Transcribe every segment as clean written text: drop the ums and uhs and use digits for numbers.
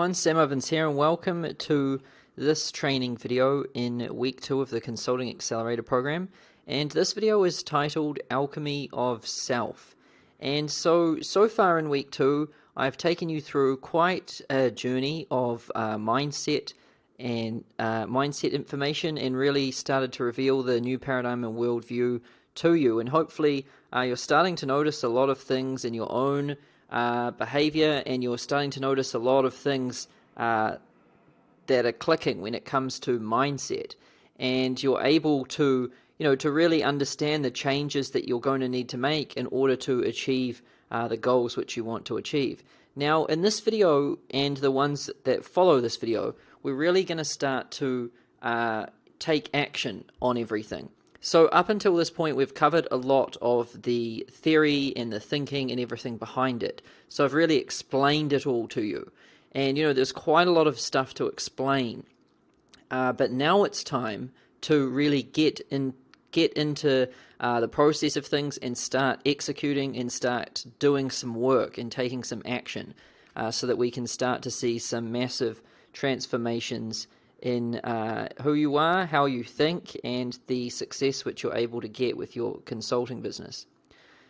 everyone, Sam Ovens here, and welcome to this training video in week 2 of the Consulting Accelerator program. And this video is titled Alchemy of Self. And so far in week 2, I've taken you through quite a journey of mindset information, and really started to reveal the new paradigm and worldview to you. And hopefully you're starting to notice a lot of things in your own behavior, and you're starting to notice a lot of things that are clicking when it comes to mindset, and you're able to really understand the changes that you're going to need to make in order to achieve the goals which you want to achieve. Now, in this video and the ones that follow this video, we're really going to start to take action on everything. So up until this point, we've covered a lot of the theory and the thinking and everything behind it. So I've really explained it all to you. And, there's quite a lot of stuff to explain. But now it's time to really get into the process of things and start executing and start doing some work and taking some action so that we can start to see some massive transformations in who you are, how you think, and the success which you're able to get with your consulting business.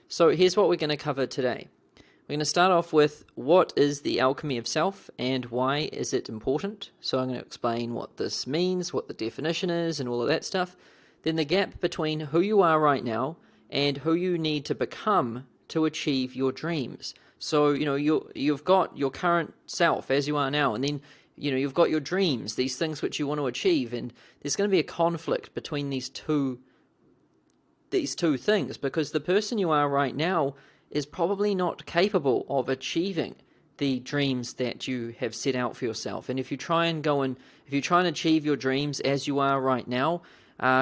So here's what we're going to cover today. We're going to start off with what is the alchemy of self and why is it important. So I'm going to explain what this means, what the definition is, and all of that stuff. Then the gap between who you are right now and who you need to become to achieve your dreams. So, you've got your current self as you are now, and then you've got your dreams, these things which you want to achieve, and there's going to be a conflict between these two things, because the person you are right now is probably not capable of achieving the dreams that you have set out for yourself. And if you try and achieve your dreams as you are right now,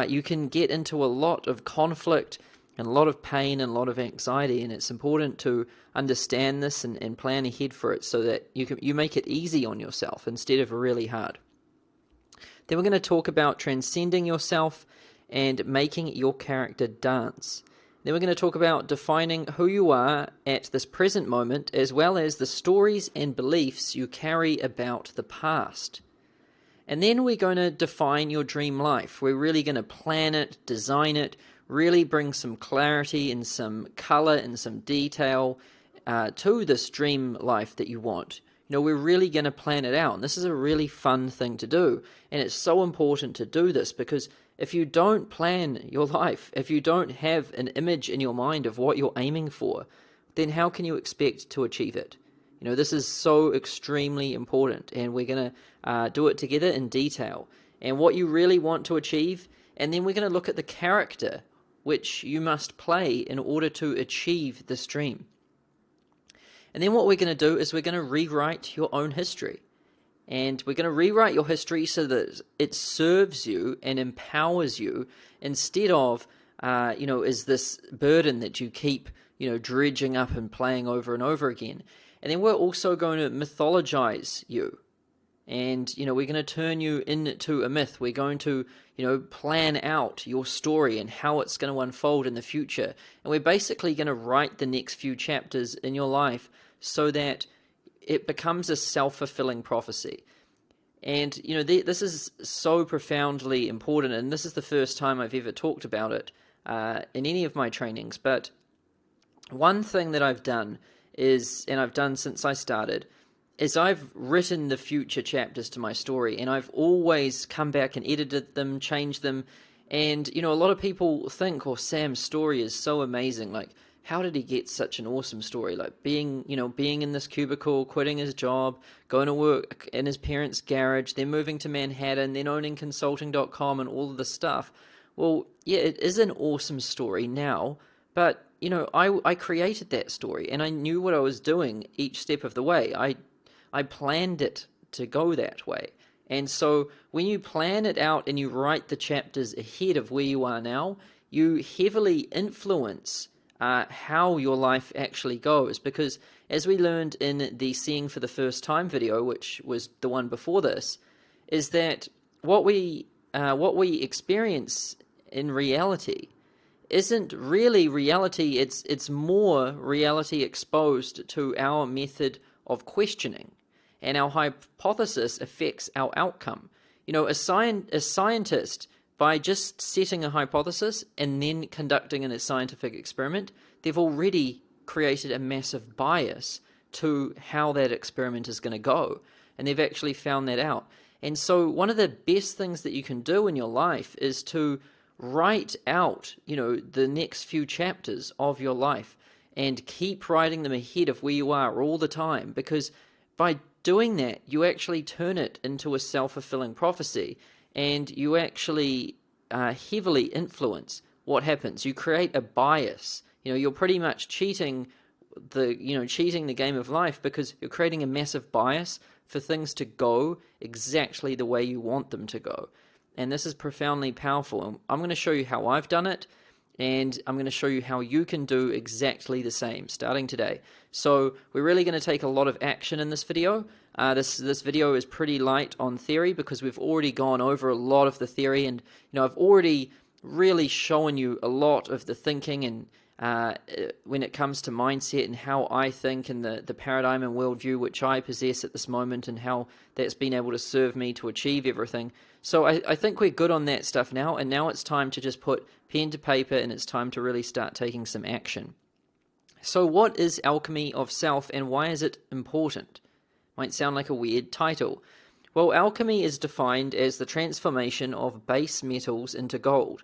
you can get into a lot of conflict and a lot of pain and a lot of anxiety, and it's important to understand this and plan ahead for it so that you make it easy on yourself instead of really hard. Then we're going to talk about transcending yourself and making your character dance. Then we're going to talk about defining who you are at this present moment, as well as the stories and beliefs you carry about the past. And then we're going to define your dream life. We're really going to plan it, design it, really bring some clarity and some color and some detail to this dream life that you want. We're really going to plan it out, and this is a really fun thing to do. And it's so important to do this, because if you don't plan your life, if you don't have an image in your mind of what you're aiming for, then how can you expect to achieve it? This is so extremely important, and we're going to do it together in detail. And what you really want to achieve, and then we're going to look at the character which you must play in order to achieve this dream. And then what we're going to do is we're going to rewrite your own history. And we're going to rewrite your history so that it serves you and empowers you, instead of, is this burden that you keep, dredging up and playing over and over again. And then we're also going to mythologize you. And, we're going to turn you into a myth. We're going to, plan out your story and how it's going to unfold in the future. And we're basically going to write the next few chapters in your life so that it becomes a self-fulfilling prophecy. And, this is so profoundly important, and this is the first time I've ever talked about it in any of my trainings. But one thing that I've done is, and I've done since I started, is I've written the future chapters to my story, and I've always come back and edited them, changed them. And, a lot of people think, Sam's story is so amazing. Like, how did he get such an awesome story? Like being in this cubicle, quitting his job, going to work in his parents' garage, then moving to Manhattan, then owning consulting.com and all of this stuff. Well, yeah, it is an awesome story now, but, I created that story, and I knew what I was doing each step of the way. I planned it to go that way. And so when you plan it out and you write the chapters ahead of where you are now, you heavily influence how your life actually goes. Because as we learned in the Seeing for the First Time video, which was the one before this, is that what we experience in reality isn't really reality. It's more reality exposed to our method of questioning. and our hypothesis affects our outcome. A scientist, by just setting a hypothesis and then conducting a scientific experiment, they've already created a massive bias to how that experiment is going to go. And they've actually found that out. And so one of the best things that you can do in your life is to write out, the next few chapters of your life and keep writing them ahead of where you are all the time. Because by doing that, you actually turn it into a self-fulfilling prophecy, and you actually heavily influence what happens. You create a bias. You're pretty much cheating the game of life, because you're creating a massive bias for things to go exactly the way you want them to go. And this is profoundly powerful. And I'm going to show you how I've done it, and I'm going to show you how you can do exactly the same starting today. So we're really going to take a lot of action in this video. This video is pretty light on theory, because we've already gone over a lot of the theory, and I've already really shown you a lot of the thinking and when it comes to mindset and how I think, and the paradigm and worldview which I possess at this moment, and how that's been able to serve me to achieve everything. So I think we're good on that stuff now, and now it's time to just put pen to paper, and it's time to really start taking some action. So what is alchemy of self, and why is it important? Might sound like a weird title. Well, alchemy is defined as the transformation of base metals into gold.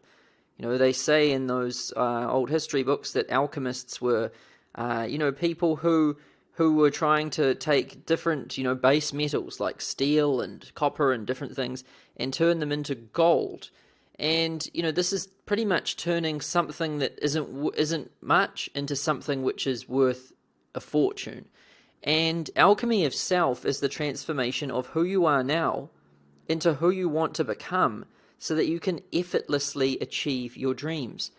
They say in those old history books that alchemists were, people who were trying to take different, base metals like steel and copper and different things and turn them into gold. And, this is pretty much turning something that isn't much into something which is worth a fortune. And alchemy of self is the transformation of who you are now into who you want to become, so that you can effortlessly achieve your dreams.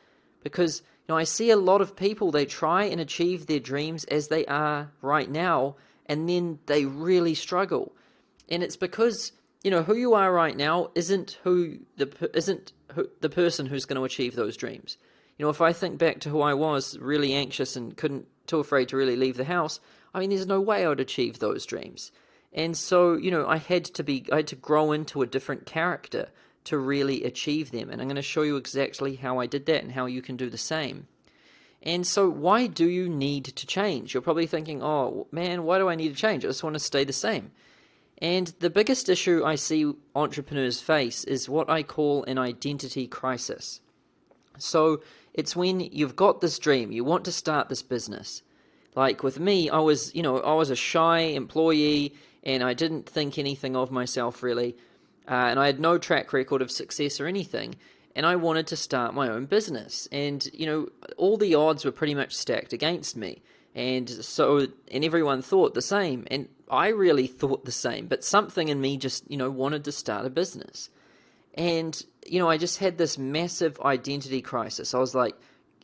Because, I see a lot of people, they try and achieve their dreams as they are right now, and then they really struggle. And it's because, who you are right now isn't the person who's going to achieve those dreams. If I think back to who I was, really anxious and too afraid to really leave the house, there's no way I would achieve those dreams. And so, I had to grow into a different character to really achieve them. And I'm going to show you exactly how I did that and how you can do the same. And so why do you need to change? You're probably thinking, oh man, why do I need to change? I just want to stay the same. And the biggest issue I see entrepreneurs face is what I call an identity crisis. So it's when you've got this dream, you want to start this business. Like with me, I was a shy employee, and I didn't think anything of myself really. And I had no track record of success or anything, and I wanted to start my own business. And, all the odds were pretty much stacked against me. And everyone thought the same, and I really thought the same, but something in me just, wanted to start a business. And, I just had this massive identity crisis. I was like,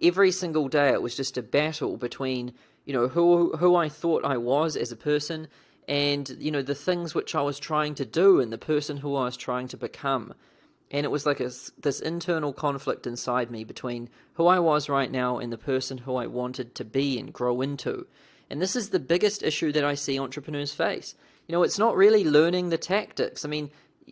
every single day it was just a battle between, who I thought I was as a person, and, the things which I was trying to do, and the person who I was trying to become. And it was like this internal conflict inside me between who I was right now and the person who I wanted to be and grow into. And this is the biggest issue that I see entrepreneurs face. It's not really learning the tactics.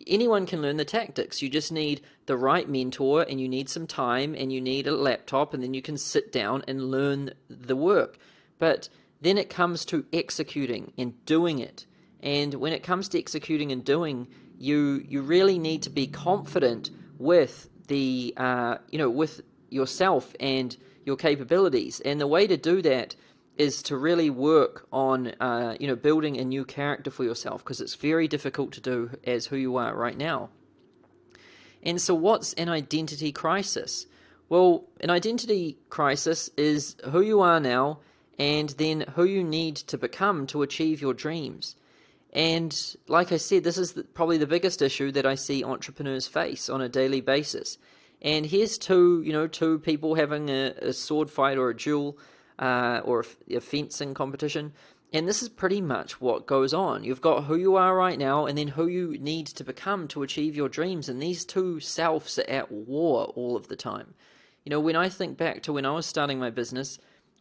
Anyone can learn the tactics. You just need the right mentor, and you need some time, and you need a laptop, and then you can sit down and learn the work. But then it comes to executing and doing it. And when it comes to executing and doing, you really need to be confident with with yourself and your capabilities. And the way to do that is to really work on building a new character for yourself, because it's very difficult to do as who you are right now. And so what's an identity crisis? Well, an identity crisis is who you are now, and then who you need to become to achieve your dreams. And like I said, this is probably the biggest issue that I see entrepreneurs face on a daily basis. And here's two people having a sword fight or a duel or a fencing competition. And this is pretty much what goes on. You've got who you are right now, and then who you need to become to achieve your dreams. And these two selves are at war all of the time. When I think back to when I was starting my business,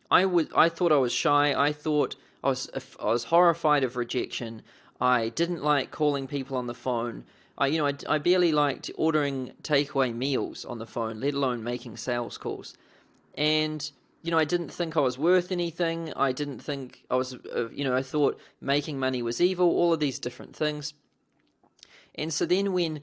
I thought I was shy. I thought I was horrified of rejection. I didn't like calling people on the phone. I barely liked ordering takeaway meals on the phone, let alone making sales calls. And I didn't think I was worth anything. I didn't think I was, I thought making money was evil, all of these different things. And so then when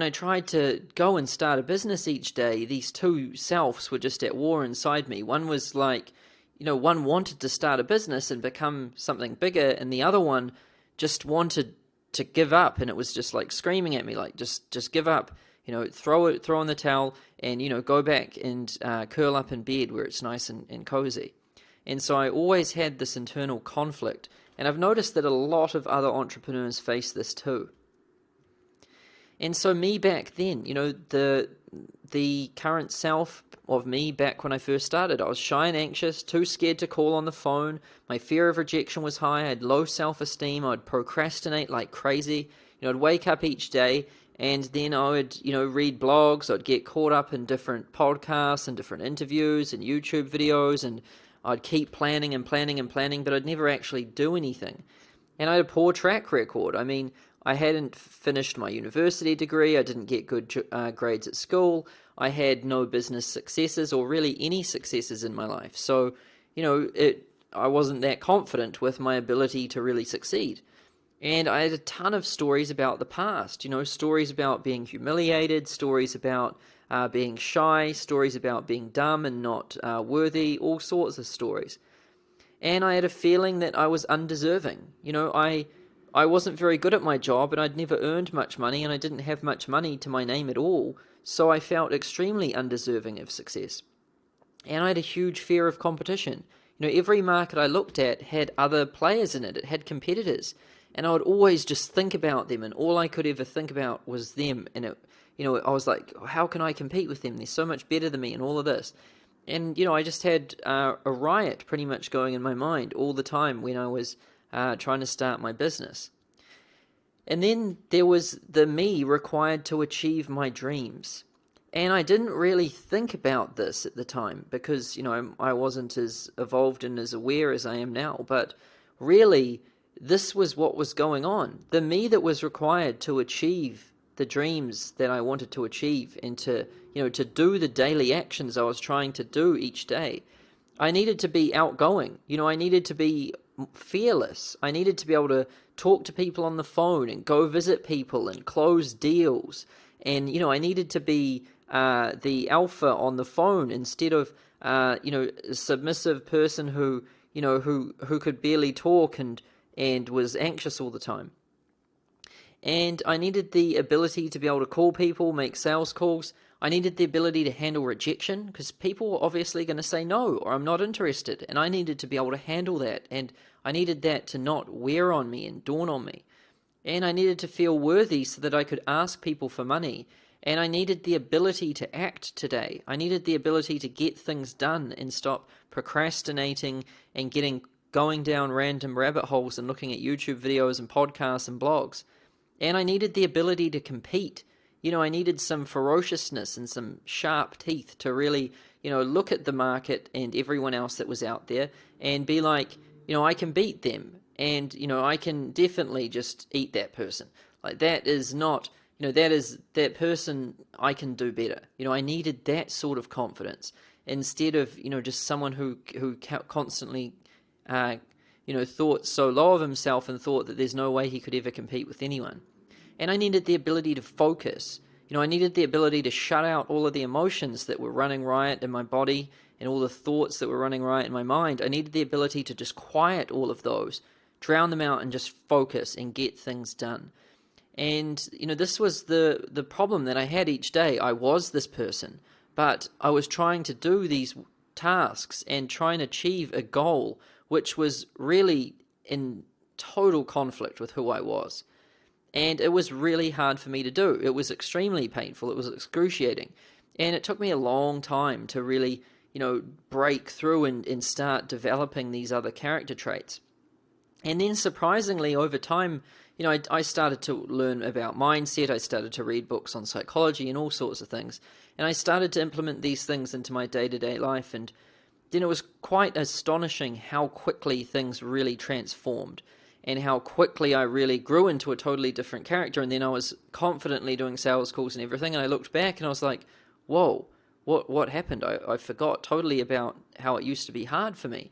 I tried to go and start a business each day, these two selves were just at war inside me. One was like, one wanted to start a business and become something bigger, and the other one just wanted to give up, and it was just like screaming at me, like, just give up, throw in the towel, and go back and curl up in bed where it's nice and cozy. And so I always had this internal conflict, and I've noticed that a lot of other entrepreneurs face this too. And so me back then, the current self of me back when I first started, I was shy and anxious, too scared to call on the phone. My fear of rejection was high. I had low self-esteem. I'd procrastinate like crazy. I'd wake up each day and then I would, read blogs. I'd get caught up in different podcasts and different interviews and YouTube videos, and I'd keep planning and planning and planning, but I'd never actually do anything. And I had a poor track record. I mean, I hadn't finished my university degree. I didn't get good grades at school. I had no business successes or really any successes in my life. So, I wasn't that confident with my ability to really succeed. And I had a ton of stories about the past, stories about being humiliated, stories about being shy, stories about being dumb and not worthy, all sorts of stories. And I had a feeling that I was undeserving. I wasn't very good at my job, and I'd never earned much money, and I didn't have much money to my name at all, so I felt extremely undeserving of success. And I had a huge fear of competition. Every market I looked at had other players in it. It had competitors, and I would always just think about them, and all I could ever think about was them. And I was like, how can I compete with them? They're so much better than me, and all of this. And I just had a riot pretty much going in my mind all the time when I was trying to start my business. And then there was the me required to achieve my dreams. And I didn't really think about this at the time because, I wasn't as evolved and as aware as I am now. But really, this was what was going on. The me that was required to achieve the dreams that I wanted to achieve and to do the daily actions I was trying to do each day. I needed to be outgoing. I needed to be fearless. I needed to be able to talk to people on the phone and go visit people and close deals. And, I needed to be the alpha on the phone instead of, a submissive person who could barely talk and was anxious all the time. And I needed the ability to be able to call people, make sales calls. I needed the ability to handle rejection because people were obviously going to say no or I'm not interested. And I needed to be able to handle that. And I needed that to not wear on me and dawn on me. And I needed to feel worthy so that I could ask people for money. And I needed the ability to act today. I needed the ability to get things done and stop procrastinating and going down random rabbit holes and looking at YouTube videos and podcasts and blogs. And I needed the ability to compete. I needed some ferociousness and some sharp teeth to really, look at the market and everyone else that was out there and be like, I can beat them. And, I can definitely just eat that person. Like that is not, that person, I can do better. I needed that sort of confidence instead of, just someone who constantly, thought so low of himself and thought that there's no way he could ever compete with anyone. And I needed the ability to focus. I needed the ability to shut out all of the emotions that were running riot in my body and all the thoughts that were running riot in my mind. I needed the ability to just quiet all of those, drown them out and just focus and get things done. And, this was the problem that I had each day. I was this person, but I was trying to do these tasks and try and achieve a goal which was really in total conflict with who I was. And it was really hard for me to do. It was extremely painful. It was excruciating. And it took me a long time to really, break through and start developing these other character traits. And then surprisingly, over time, I started to learn about mindset. I started to read books on psychology and all sorts of things. And I started to implement these things into my day-to-day life. And then it was quite astonishing how quickly things really transformed. and how quickly I really grew into a totally different character. And then I was confidently doing sales calls and everything, and I looked back and I was like, whoa, what happened? I forgot totally about how it used to be hard for me.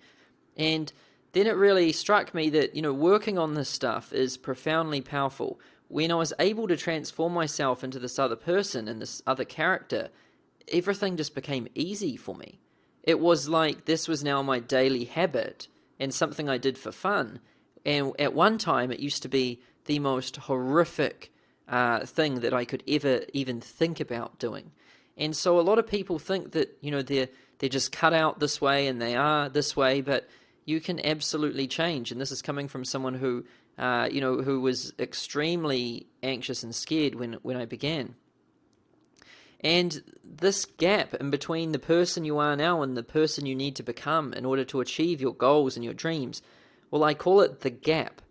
And then it really struck me that, working on this stuff is profoundly powerful. When I was able to transform myself into this other person and this other character, everything just became easy for me. It was like this was now my daily habit and something I did for fun. And at one time, it used to be the most horrific thing that I could ever even think about doing. And so a lot of people think that, they're just cut out this way and they are this way, but you can absolutely change. And this is coming from someone who, who was extremely anxious and scared when I began. And this gap in between the person you are now and the person you need to become in order to achieve your goals and your dreams, well, I call it the gap.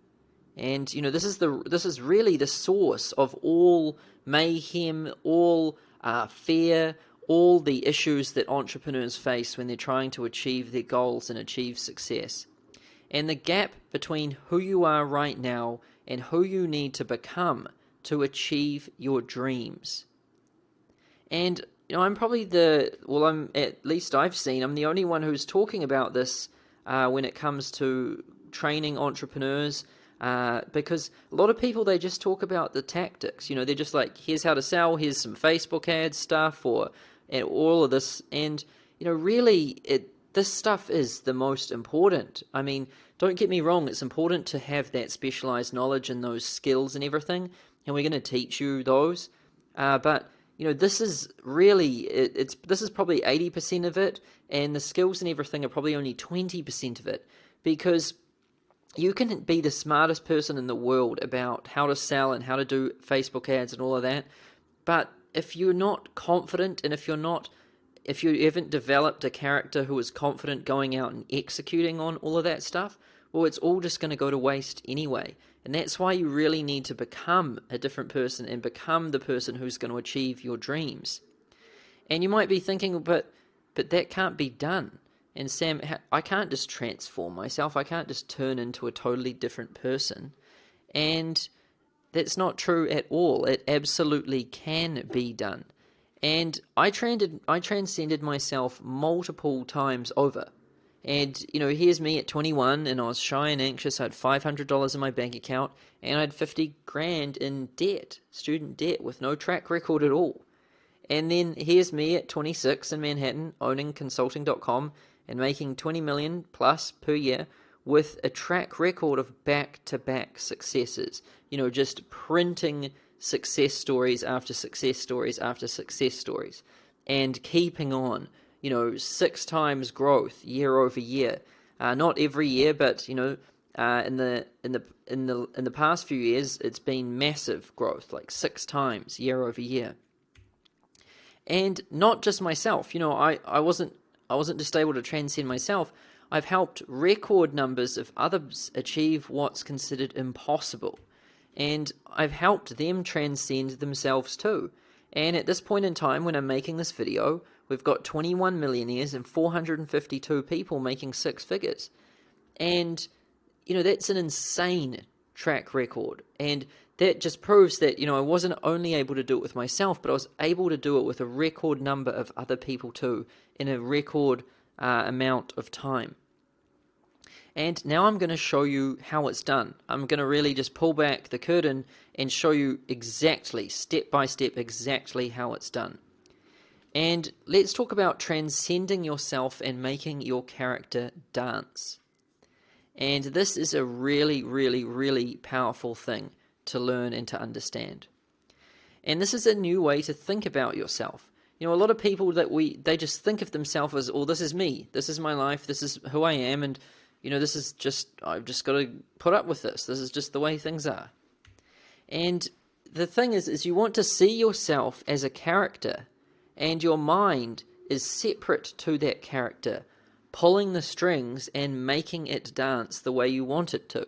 And this is really the source of all mayhem, all fear, all the issues that entrepreneurs face when they're trying to achieve their goals and achieve success. And the gap between who you are right now and who you need to become to achieve your dreams. And I'm probably I'm the only one who's talking about this when it comes to training entrepreneurs, because a lot of people, they just talk about the tactics. They're just like, here's how to sell, here's some Facebook ads stuff, and all of this. And really, this stuff is the most important. I mean, don't get me wrong, it's important to have that specialized knowledge and those skills and everything, and we're going to teach you those. But this is really, this is probably 80% of it, and the skills and everything are probably only 20% of it, because you can be the smartest person in the world about how to sell and how to do Facebook ads and all of that, but if you're not confident, and if you haven't developed a character who is confident going out and executing on all of that stuff, well, it's all just going to go to waste anyway. And that's why you really need to become a different person and become the person who's going to achieve your dreams. And you might be thinking, but that can't be done. And Sam, I can't just transform myself. I can't just turn into a totally different person. And that's not true at all. It absolutely can be done. And I transcended myself multiple times over. And, here's me at 21, and I was shy and anxious. I had $500 in my bank account, and I had 50 grand in debt, student debt, with no track record at all. And then here's me at 26 in Manhattan, owning consulting.com and making 20 million plus per year with a track record of back-to-back successes. Just printing success stories after success stories after success stories, and keeping on. 6 times growth year over year. Not every year, but in the past few years, it's been massive growth, like 6 times year over year. And not just myself. I wasn't just able to transcend myself. I've helped record numbers of others achieve what's considered impossible. And I've helped them transcend themselves too. And at this point in time, when I'm making this video, we've got 21 millionaires and 452 people making 6 figures. And, that's an insane track record. And that just proves that, I wasn't only able to do it with myself, but I was able to do it with a record number of other people too, in a record amount of time. And now I'm going to show you how it's done. I'm going to really just pull back the curtain and show you exactly, step by step, exactly how it's done. And let's talk about transcending yourself and making your character dance. And this is a really, really, really powerful thing to learn and to understand. And this is a new way to think about yourself. A lot of people they just think of themselves as, oh, this is me, this is my life, this is who I am, and this is just, I've just got to put up with this. This is just the way things are. And the thing is you want to see yourself as a character, and your mind is separate to that character, pulling the strings and making it dance the way you want it to.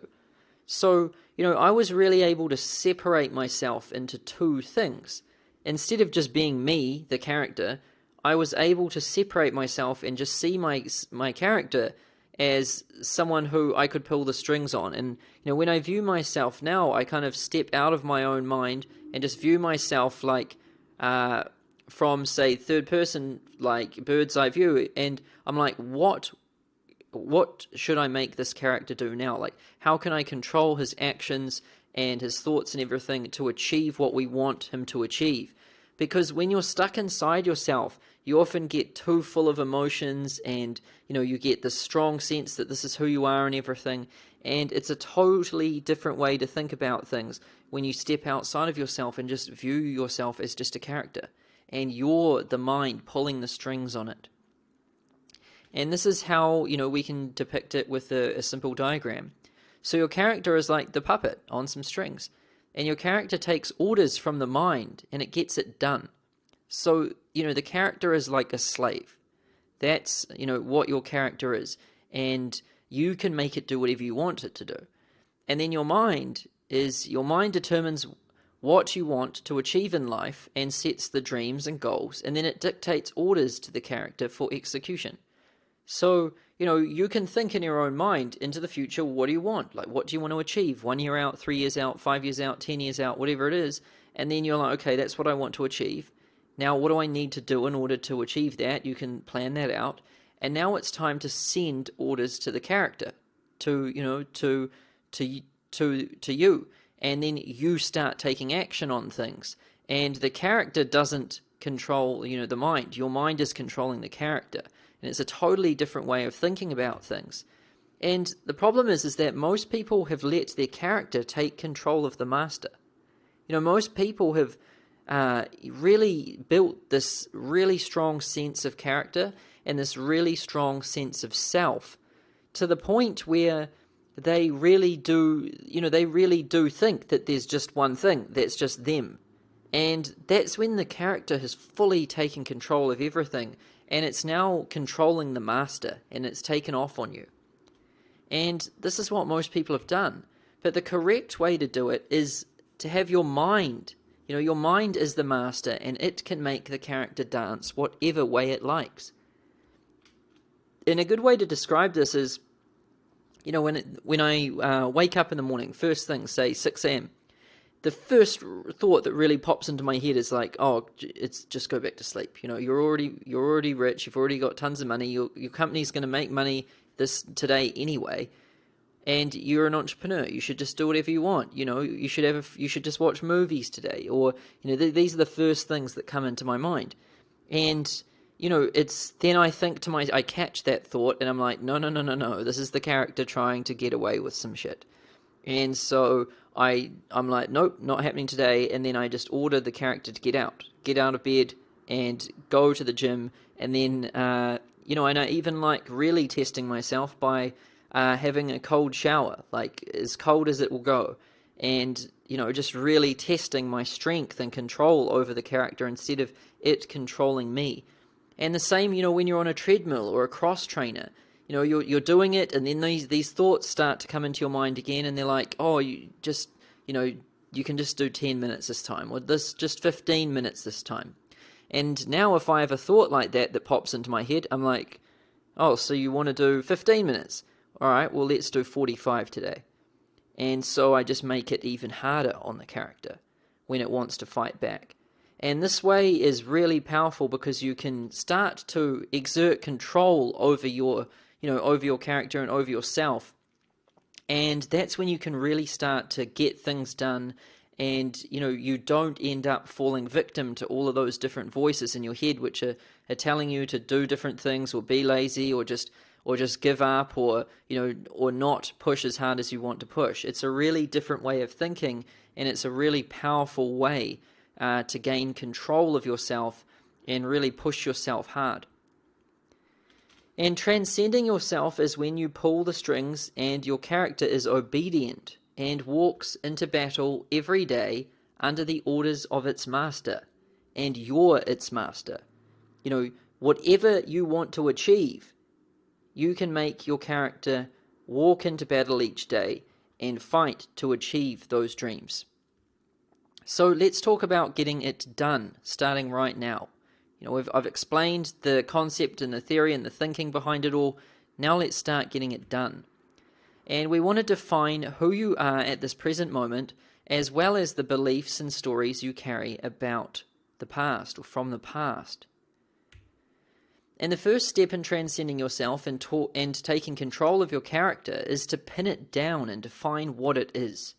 So, I was really able to separate myself into 2 things. Instead of just being me, the character, I was able to separate myself and just see my character as someone who I could pull the strings on. And, when I view myself now, I kind of step out of my own mind and just view myself like from, say, third person, like bird's eye view. And I'm like, what should I make this character do now? Like, how can I control his actions and his thoughts and everything to achieve what we want him to achieve? Because when you're stuck inside yourself, you often get too full of emotions, and you get this strong sense that this is who you are and everything. And it's a totally different way to think about things when you step outside of yourself and just view yourself as just a character, and you're the mind pulling the strings on it. And this is how we can depict it with a simple diagram. So your character is like the puppet on some strings, and your character takes orders from the mind and it gets it done. So the character is like a slave. That's what your character is, and you can make it do whatever you want it to do. And then your mind determines what you want to achieve in life and sets the dreams and goals, and then it dictates orders to the character for execution. So, you can think in your own mind into the future, what do you want? Like, what do you want to achieve? 1 year out, 3 years out, 5 years out, 10 years out, whatever it is. And then you're like, okay, that's what I want to achieve. Now, what do I need to do in order to achieve that? You can plan that out. And now it's time to send orders to the character, to you. And then you start taking action on things. And the character doesn't control, the mind. Your mind is controlling the character. And it's a totally different way of thinking about things. And the problem is that most people have let their character take control of the master. Most people have really built this really strong sense of character and this really strong sense of self, to the point where they really do think that there's just one thing, that's just them. And that's when the character has fully taken control of everything, and it's now controlling the master, and it's taken off on you. And this is what most people have done. But the correct way to do it is to have your mind. Your mind is the master, and it can make the character dance whatever way it likes. And a good way to describe this is, when I wake up in the morning, first thing, say 6 a.m., the first thought that really pops into my head is like, oh, it's just go back to sleep. You're already rich. You've already got tons of money. Your company's going to make money today anyway, and you're an entrepreneur. You should just do whatever you want. You should just watch movies today, or these are the first things that come into my mind. And it's then I catch that thought, and I'm like, no. This is the character trying to get away with some shit. And so I'm like, nope, not happening today. And then I just order the character to get out of bed and go to the gym. And then, and I even like really testing myself by having a cold shower, like as cold as it will go. And, just really testing my strength and control over the character instead of it controlling me. And the same, when you're on a treadmill or a cross trainer. You're doing it, and then these thoughts start to come into your mind again, and they're like, oh, you can just do 10 minutes this time, or just 15 minutes this time. And now if I have a thought like that pops into my head, I'm like, oh, so you want to do 15 minutes? All right, well, let's do 45 today. And so I just make it even harder on the character when it wants to fight back. And this way is really powerful because you can start to exert control over your character and over yourself. And that's when you can really start to get things done, and you don't end up falling victim to all of those different voices in your head which are telling you to do different things, or be lazy, or just give up, or not push as hard as you want to push. It's a really different way of thinking, and it's a really powerful way to gain control of yourself and really push yourself hard. And transcending yourself is when you pull the strings and your character is obedient and walks into battle every day under the orders of its master, and you're its master. Whatever you want to achieve, you can make your character walk into battle each day and fight to achieve those dreams. So let's talk about getting it done, starting right now. I've explained the concept and the theory and the thinking behind it all. Now let's start getting it done. And we want to define who you are at this present moment, as well as the beliefs and stories you carry about the past or from the past. And the first step in transcending yourself and taking control of your character is to pin it down and define what it is.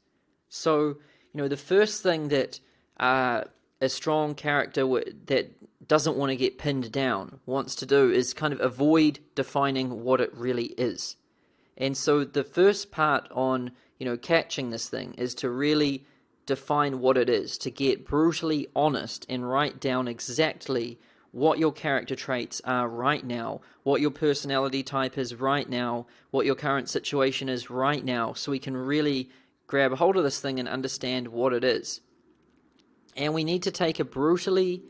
So, the first thing that a strong character that doesn't want to get pinned down wants to do is kind of avoid defining what it really is. And so the first part on, catching this thing is to really define what it is, to get brutally honest and write down exactly what your character traits are right now, what your personality type is right now, what your current situation is right now, so we can really grab a hold of this thing and understand what it is. And we need to take a brutally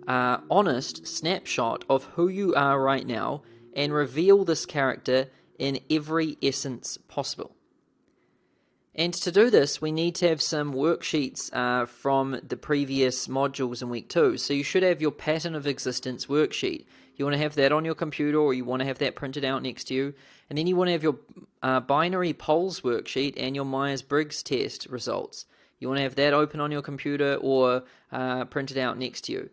honest snapshot of who you are right now and reveal this character in every essence possible. And to do this, we need to have some worksheets from the previous modules in week 2. So you should have your pattern of existence worksheet. You want to have that on your computer, or you want to have that printed out next to you. And then you want to have your binary poles worksheet and your Myers-Briggs test results. You want to have that open on your computer or printed out next to you.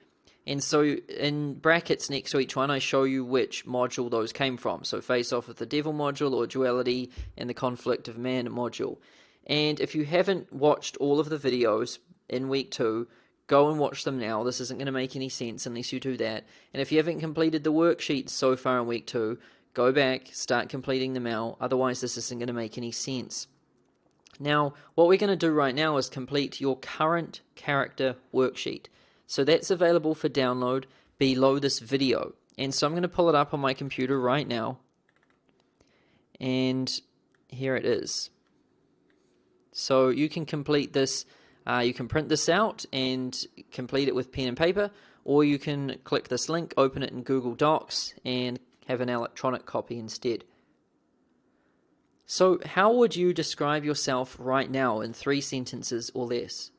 And so in brackets next to each one, I show you which module those came from. So Face Off with the Devil module, or Duality and the Conflict of Man module. And if you haven't watched all of the videos in week 2, go and watch them now. This isn't going to make any sense unless you do that. And if you haven't completed the worksheets so far in week 2, go back, start completing them out. Otherwise, this isn't going to make any sense. Now, what we're going to do right now is complete your current character worksheet. So that's available for download below this video. And so I'm going to pull it up on my computer right now. And here it is. So you can complete this, you can print this out and complete it with pen and paper, or you can click this link, open it in Google Docs, and have an electronic copy instead. So how would you describe yourself right now in 3 sentences or less?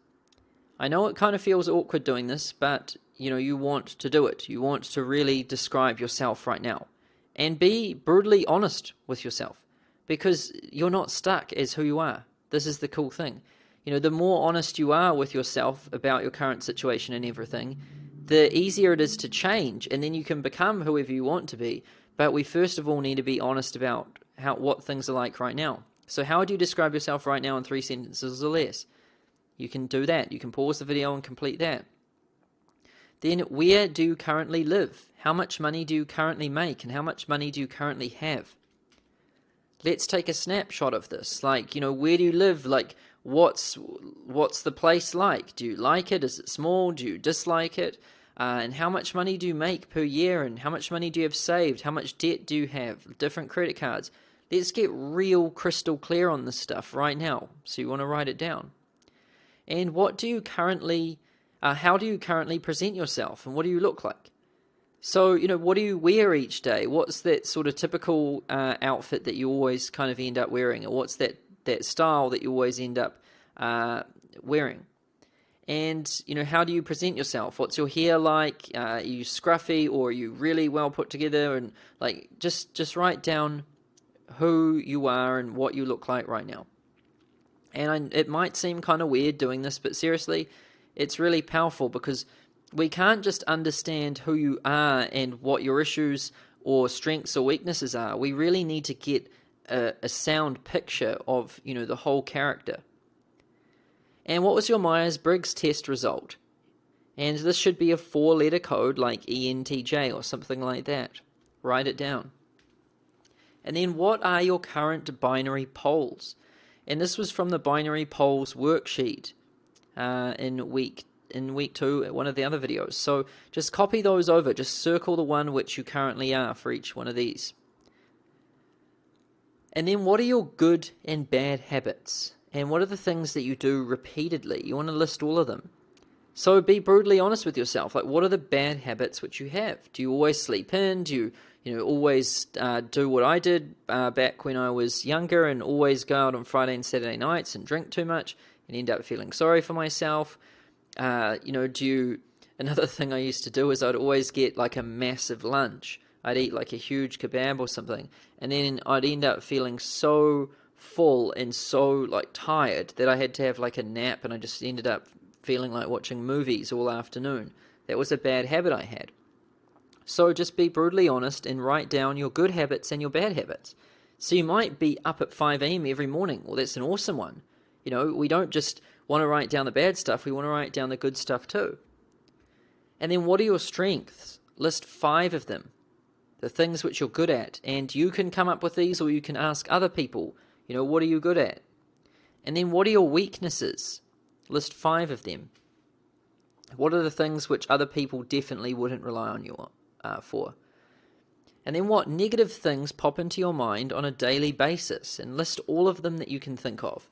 I know it kind of feels awkward doing this, but you want to do it. You want to really describe yourself right now. And be brutally honest with yourself, because you're not stuck as who you are. This is the cool thing. The more honest you are with yourself about your current situation and everything, the easier it is to change, and then you can become whoever you want to be. But we first of all need to be honest about what things are like right now. So how would you describe yourself right now in 3 sentences or less? You can do that. You can pause the video and complete that. Then, where do you currently live? How much money do you currently make? And how much money do you currently have? Let's take a snapshot of this. Like, where do you live? Like, what's the place like? Do you like it? Is it small? Do you dislike it? And how much money do you make per year? And how much money do you have saved? How much debt do you have? Different credit cards. Let's get real crystal clear on this stuff right now. So you want to write it down. And what do you currently, how do you currently present yourself? And what do you look like? So, what do you wear each day? What's that sort of typical outfit that you always kind of end up wearing? Or what's that style that you always end up wearing? And, how do you present yourself? What's your hair like? Are you scruffy, or are you really well put together? And just write down who you are and what you look like right now. And it might seem kind of weird doing this, but seriously, it's really powerful, because we can't just understand who you are and what your issues or strengths or weaknesses are. We really need to get a sound picture of, the whole character. And what was your Myers-Briggs test result? And this should be a 4-letter code like ENTJ or something like that. Write it down. And then, what are your current binary poles? And this was from the binary poles worksheet in week 2 at one of the other videos. So just copy those over. Just circle the one which you currently are for each one of these. And then, what are your good and bad habits? And what are the things that you do repeatedly? You want to list all of them. So be brutally honest with yourself. Like, what are the bad habits which you have? Do you always sleep in? Do you always do what I did back when I was younger, and always go out on Friday and Saturday nights and drink too much and end up feeling sorry for myself? Another thing I used to do is I'd always get like a massive lunch. I'd eat like a huge kebab or something, and then I'd end up feeling so full and so like tired that I had to have like a nap, and I just ended up feeling like watching movies all afternoon. That was a bad habit I had. So just be brutally honest and write down your good habits and your bad habits. So you might be up at 5 a.m. every morning. Well, that's an awesome one. You know, we don't just want to write down the bad stuff, we want to write down the good stuff too. And then what are your strengths? List 5 of them, the things which you're good at. And you can come up with these, or you can ask other people, you know, what are you good at? And then what are your weaknesses? List 5 of them. What are the things which other people definitely wouldn't rely on you for? And then what negative things pop into your mind on a daily basis? And list all of them that you can think of.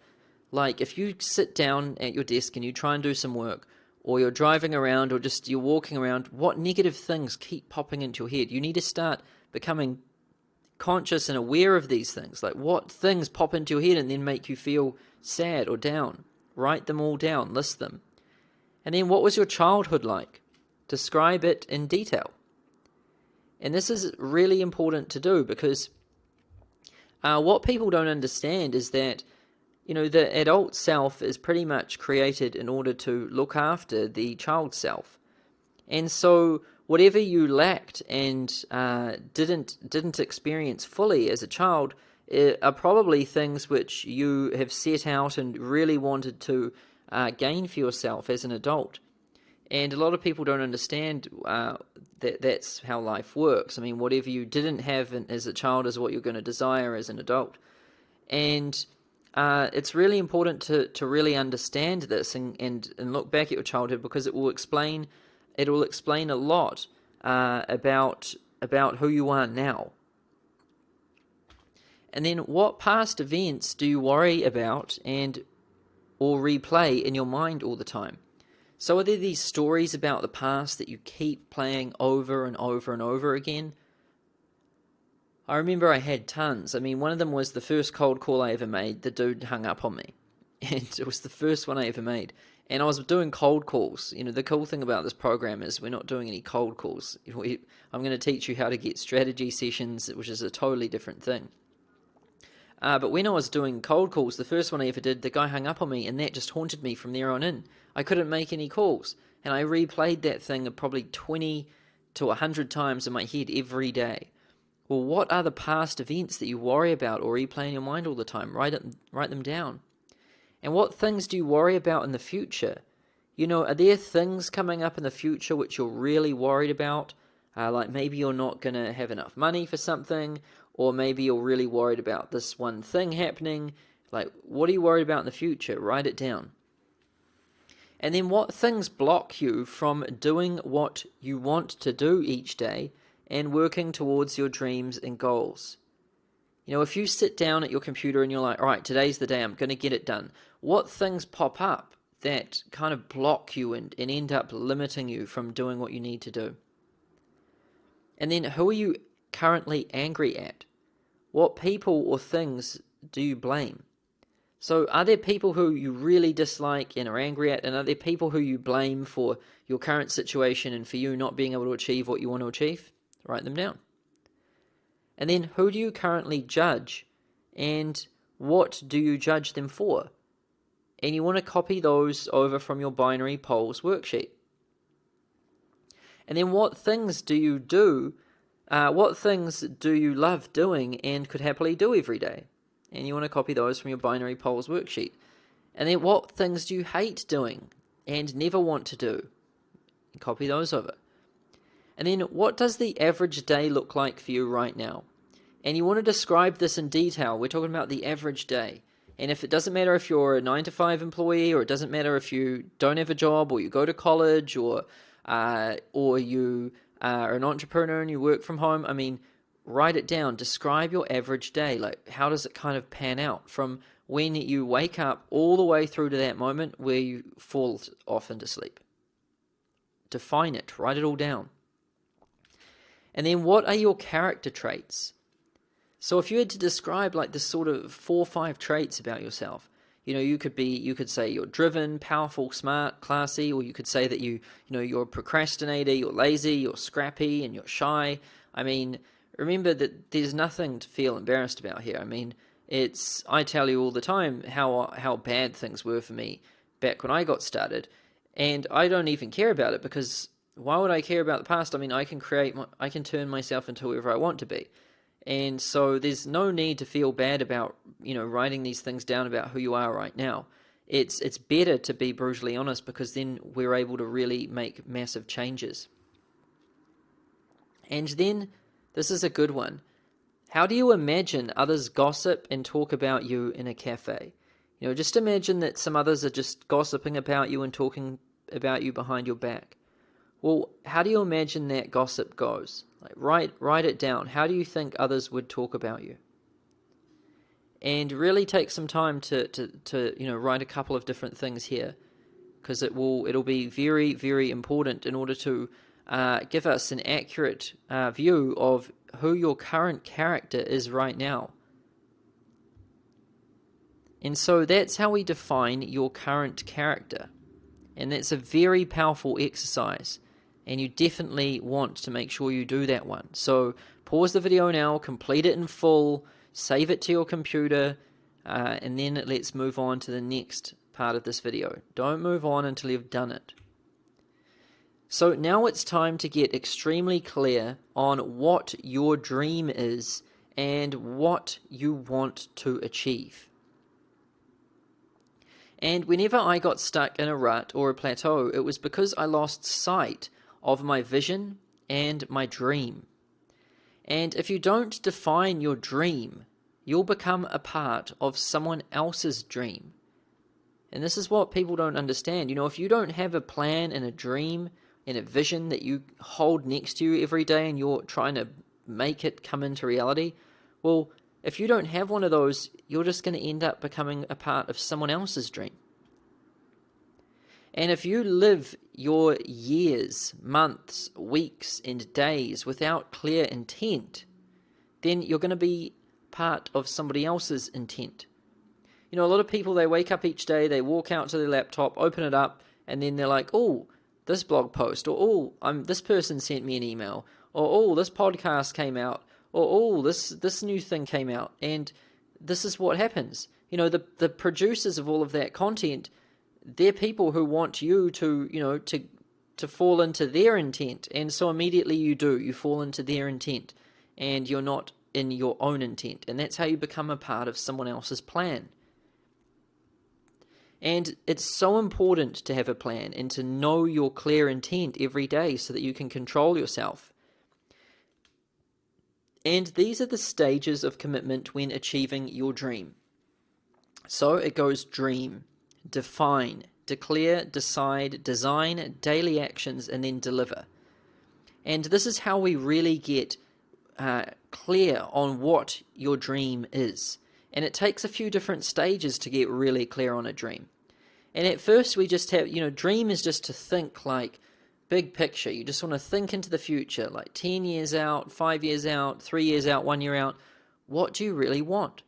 Like if you sit down at your desk and you try and do some work, or you're driving around, or just you're walking around, what negative things keep popping into your head? You need to start becoming conscious and aware of these things. Like what things pop into your head and then make you feel sad or down? Write them all down, list them. And then what was your childhood like? Describe it in detail. And this is really important to do, because what people don't understand is that, you know, the adult self is pretty much created in order to look after the child self. And so whatever you lacked and didn't experience fully as a child are probably things which you have set out and really wanted to gain for yourself as an adult. And a lot of people don't understand that that's how life works. I mean, whatever you didn't have as a child is what you're going to desire as an adult. And it's really important to really understand this and look back at your childhood, because it will explain a lot about who you are now. And then what past events do you worry about or replay in your mind all the time? So are there these stories about the past that you keep playing over and over and over again? I remember I had tons. I mean, one of them was the first cold call I ever made. The dude hung up on me. And it was the first one I ever made. And I was doing cold calls. You know, the cool thing about this program is we're not doing any cold calls. I'm going to teach you how to get strategy sessions, which is a totally different thing. But when I was doing cold calls, the first one I ever did, the guy hung up on me, and that just haunted me from there on in. I couldn't make any calls. And I replayed that thing probably 20 to 100 times in my head every day. Well, what are the past events that you worry about or replay in your mind all the time? Write them down. And what things do you worry about in the future? You know, are there things coming up in the future which you're really worried about? Like maybe you're not going to have enough money for something, or maybe you're really worried about this one thing happening. Like, what are you worried about in the future? Write it down. And then what things block you from doing what you want to do each day and working towards your dreams and goals? You know, if you sit down at your computer and you're like, all right, today's the day, I'm going to get it done. What things pop up that kind of block you and end up limiting you from doing what you need to do? And then who are you currently angry at? What people or things do you blame? So are there people who you really dislike and are angry at, and are there people who you blame for your current situation and for you not being able to achieve what you want to achieve? Write them down. And then who do you currently judge, and what do you judge them for? And you want to copy those over from your binary poles worksheet. And then what things do you do? What things do you love doing and could happily do every day? And you want to copy those from your binary poles worksheet. And then what things do you hate doing and never want to do? And copy those over. And then what does the average day look like for you right now? And you want to describe this in detail. We're talking about the average day. And if it doesn't matter if you're a 9-to-5 employee, or it doesn't matter if you don't have a job, or you go to college, or you are an entrepreneur and you work from home, I mean, write it down. Describe your average day. Like, how does it kind of pan out from when you wake up all the way through to that moment where you fall off into sleep? Define it. Write it all down. And then what are your character traits? So if you had to describe like the sort of 4 or 5 traits about yourself, you know, you could say you're driven, powerful, smart, classy, or you could say that you're a procrastinator, you're lazy, you're scrappy, and you're shy. I mean, remember that there's nothing to feel embarrassed about here. I mean, I tell you all the time how bad things were for me back when I got started, and I don't even care about it, because why would I care about the past? I mean, I can turn myself into whoever I want to be. And so there's no need to feel bad about, writing these things down about who you are right now. It's better to be brutally honest, because then we're able to really make massive changes. And then, this is a good one. How do you imagine others gossip and talk about you in a cafe? Just imagine that some others are just gossiping about you and talking about you behind your back. Well, how do you imagine that gossip goes? Like, write it down. How do you think others would talk about you? And really take some time to write a couple of different things here, because it'll be very, very important in order to give us an accurate view of who your current character is right now. And so that's how we define your current character. And that's a very powerful exercise. And you definitely want to make sure you do that one. So pause the video now, complete it in full, save it to your computer, and then let's move on to the next part of this video. Don't move on until you've done it. So now it's time to get extremely clear on what your dream is and what you want to achieve. And whenever I got stuck in a rut or a plateau, it was because I lost sight of my vision and my dream. And if you don't define your dream, you'll become a part of someone else's dream. And this is what people don't understand. If you don't have a plan and a dream and a vision that you hold next to you every day and you're trying to make it come into reality, well, if you don't have one of those, you're just going to end up becoming a part of someone else's dream. And if you live your years, months, weeks, and days without clear intent, then you're going to be part of somebody else's intent. A lot of people, they wake up each day, they walk out to their laptop, open it up, and then they're like, oh, this blog post, or this person sent me an email, or this podcast came out, or this new thing came out. And this is what happens. The producers of all of that content, they're people who want you to fall into their intent, and so immediately you fall into their intent, and you're not in your own intent, and that's how you become a part of someone else's plan. And it's so important to have a plan and to know your clear intent every day so that you can control yourself. And these are the stages of commitment when achieving your dream. So it goes dream, define, declare, decide, design, daily actions, and then deliver. And this is how we really get clear on what your dream is. And it takes a few different stages to get really clear on a dream. And at first we just have, dream is just to think like big picture. You just want to think into the future, like 10 years out, 5 years out, 3 years out, 1 year out. What do you really want?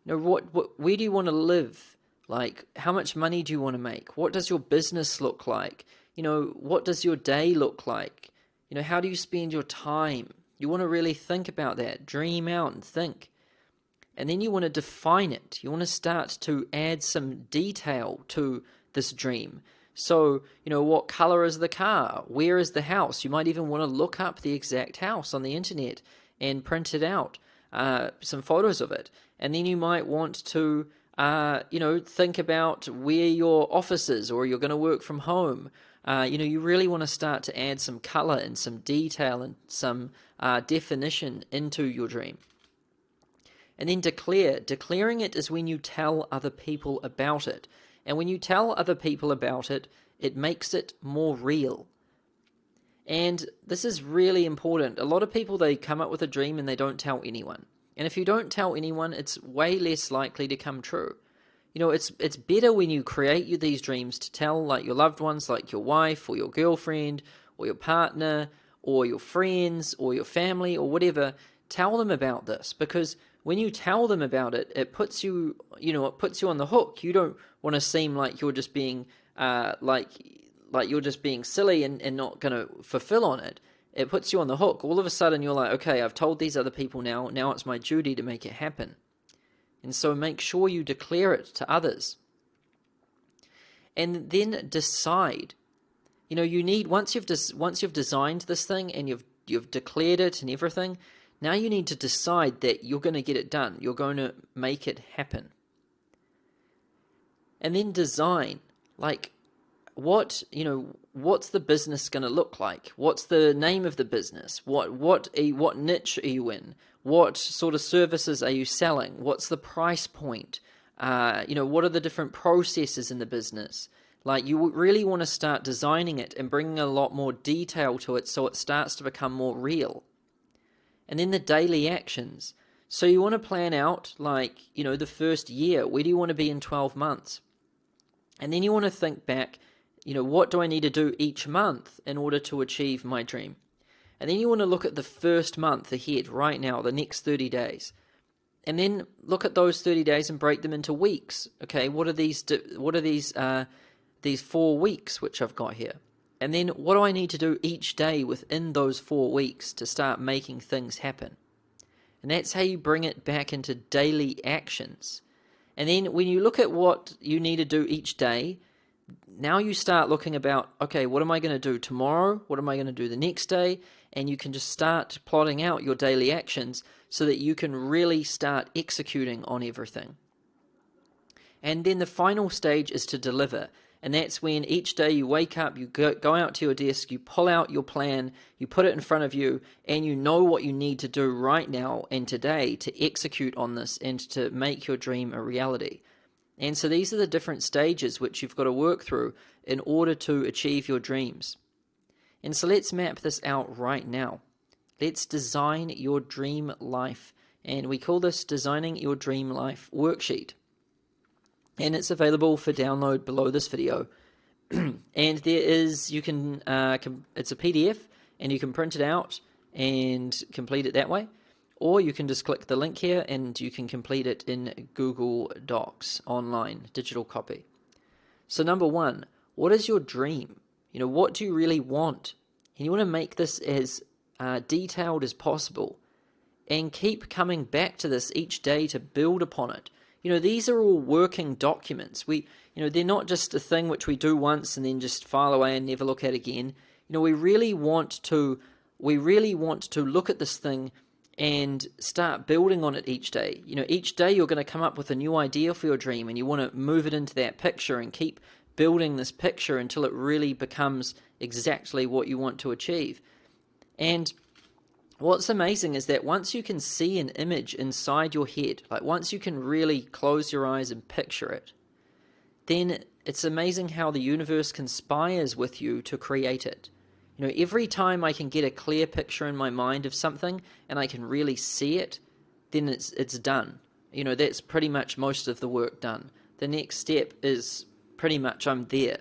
Where do you want to live? Like, how much money do you want to make? What does your business look like? What does your day look like? How do you spend your time? You want to really think about that, dream out and think. And then you want to define it. You want to start to add some detail to this dream. So, what color is the car? Where is the house? You might even want to look up the exact house on the internet and print it out, some photos of it. And then you might want to, think about where your office is, or you're going to work from home. You really want to start to add some color and some detail and some definition into your dream. And then declare. Declaring it is when you tell other people about it. And when you tell other people about it, it makes it more real. And this is really important. A lot of people, they come up with a dream and they don't tell anyone. And if you don't tell anyone, it's way less likely to come true. It's better when you create these dreams to tell like your loved ones, like your wife or your girlfriend or your partner or your friends or your family or whatever. Tell them about this, because when you tell them about it, it puts you on the hook. You don't want to seem like you're just being like you're just being silly and not going to fulfill on it. it puts you on the hook. All of a sudden you're like, okay, I've told these other people now it's my duty to make it happen. And so make sure you declare it to others. And then decide. You know, you need, once you've designed this thing and you've declared it and everything, now you need to decide that you're going to get it done. You're going to make it happen. And then design, like, what's the business going to look like? What's the name of the business? What niche are you in? What sort of services are you selling? What's the price point? What are the different processes in the business? Like, you really want to start designing it and bringing a lot more detail to it so it starts to become more real. And then the daily actions. So you want to plan out, like, the first year. Where do you want to be in 12 months? And then you want to think back, what do I need to do each month in order to achieve my dream? And then you want to look at the first month ahead, right now, the next 30 days. And then look at those 30 days and break them into weeks. Okay, what are these 4 weeks which I've got here? And then what do I need to do each day within those 4 weeks to start making things happen? And that's how you bring it back into daily actions. And then when you look at what you need to do each day, now you start looking about, okay, what am I going to do tomorrow? What am I going to do the next day? And you can just start plotting out your daily actions so that you can really start executing on everything. And then the final stage is to deliver. And that's when each day you wake up, you go out to your desk, you pull out your plan, you put it in front of you, and you know what you need to do right now and today to execute on this and to make your dream a reality. And so these are the different stages which you've got to work through in order to achieve your dreams. And so let's map this out right now. Let's design your dream life. And we call this Designing Your Dream Life Worksheet. And it's available for download below this video. And there is, it's a PDF, and you can print it out and complete it that way. Or you can just click the link here and you can complete it in Google Docs, online, digital copy. So number 1, what is your dream? What do you really want? And you want to make this as detailed as possible. And keep coming back to this each day to build upon it. These are all working documents. They're not just a thing which we do once and then just file away and never look at again. We really want to look at this thing and start building on it each day. Each day you're going to come up with a new idea for your dream, and you want to move it into that picture and keep building this picture until it really becomes exactly what you want to achieve. And what's amazing is that once you can see an image inside your head, like once you can really close your eyes and picture it, then it's amazing how the universe conspires with you to create it. Every time I can get a clear picture in my mind of something and I can really see it, then it's done. That's pretty much most of the work done. The next step is pretty much I'm there.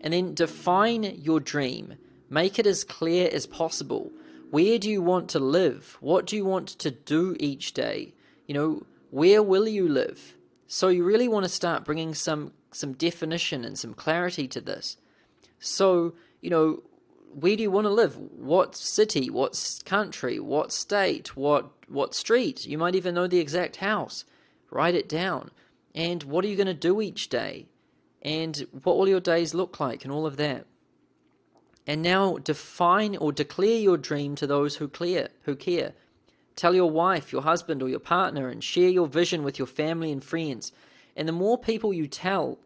And then define your dream. Make it as clear as possible. Where do you want to live? What do you want to do each day? Where will you live? So you really want to start bringing some definition and some clarity to this. So, where do you want to live? What city? What country? What state? What street? You might even know the exact house. Write it down. And what are you going to do each day? And what will your days look like and all of that? And now define or declare your dream to those who care. Tell your wife, your husband, or your partner, and share your vision with your family and friends. And the more people you tell,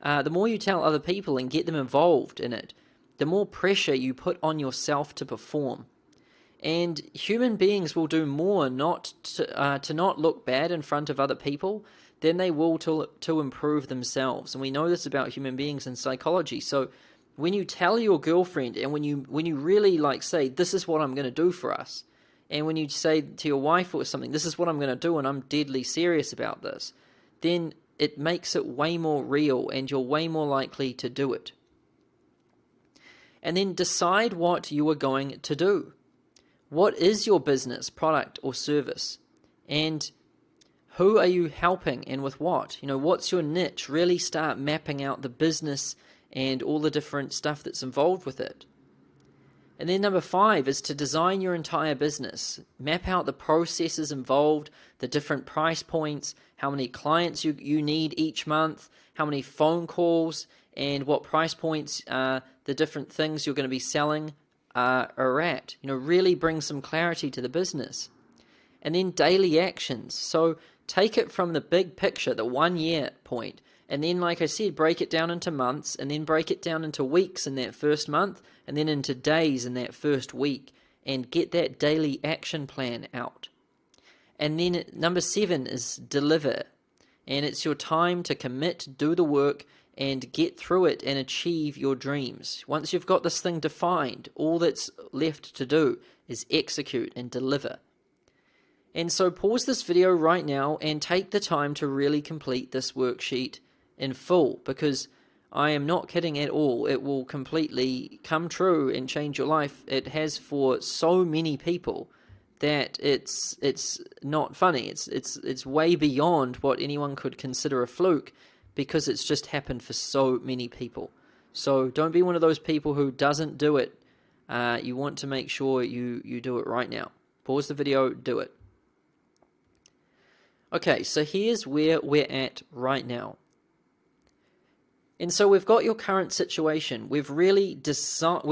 the more you tell other people and get them involved in it, the more pressure you put on yourself to perform. And human beings will do more to not look bad in front of other people than they will to improve themselves. And we know this about human beings in psychology. So when you tell your girlfriend, and when you really say, this is what I'm going to do for us, and when you say to your wife or something, this is what I'm going to do and I'm deadly serious about this, then it makes it way more real and you're way more likely to do it. And then decide what you are going to do. What is your business, product, or service? And who are you helping and with what? What's your niche? Really start mapping out the business and all the different stuff that's involved with it. And then number 5 is to design your entire business. Map out the processes involved, the different price points, how many clients you need each month, how many phone calls, and what price points the different things you're going to be selling are at. Really bring some clarity to the business. And then daily actions. So take it from the big picture, the 1 year point, and then, like I said, break it down into months, and then break it down into weeks in that first month, and then into days in that first week, and get that daily action plan out. And then number 7 is deliver. And it's your time to commit, do the work, and get through it and achieve your dreams. Once you've got this thing defined, all that's left to do is execute and deliver. And so pause this video right now and take the time to really complete this worksheet in full, because I am not kidding at all. It will completely come true and change your life. It has for so many people that it's not funny. It's way beyond what anyone could consider a fluke, because it's just happened for so many people. So don't be one of those people who doesn't do it. You want to make sure you do it right now. Pause the video, do it. Okay, so here's where we're at right now. And so we've got your current situation. We've really defined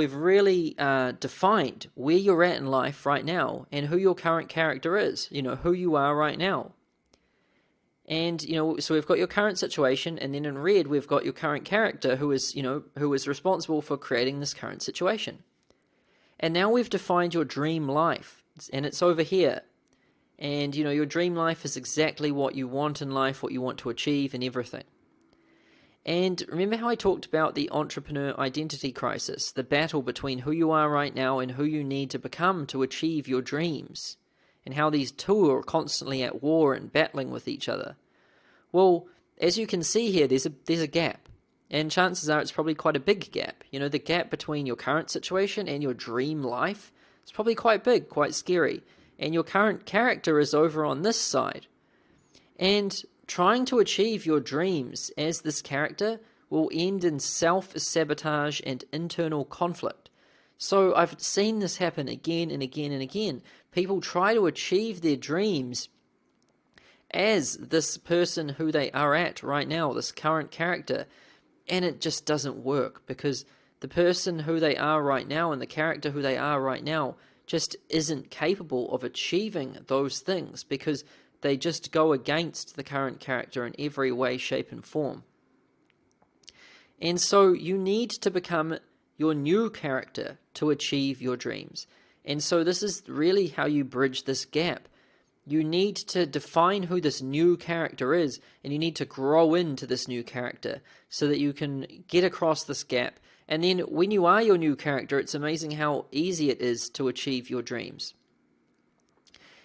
where you're at in life right now and who your current character is, who you are right now. And, so we've got your current situation, and then in red, we've got your current character who is responsible for creating this current situation. And now we've defined your dream life, and it's over here. And, your dream life is exactly what you want in life, what you want to achieve and everything. And remember how I talked about the entrepreneur identity crisis, the battle between who you are right now and who you need to become to achieve your dreams, and how these two are constantly at war and battling with each other? Well, as you can see here, there's a gap, and chances are it's probably quite a big gap. The gap between your current situation and your dream life is probably quite big, quite scary, and your current character is over on this side. And trying to achieve your dreams as this character will end in self-sabotage and internal conflict. So I've seen this happen again and again and again. People try to achieve their dreams as this person who they are at right now, this current character, and it just doesn't work, because the person who they are right now and the character who they are right now just isn't capable of achieving those things, because they just go against the current character in every way, shape, and form. And so you need to become your new character to achieve your dreams. And so this is really how you bridge this gap. You need to define who this new character is, and you need to grow into this new character so that you can get across this gap. And then when you are your new character, it's amazing how easy it is to achieve your dreams.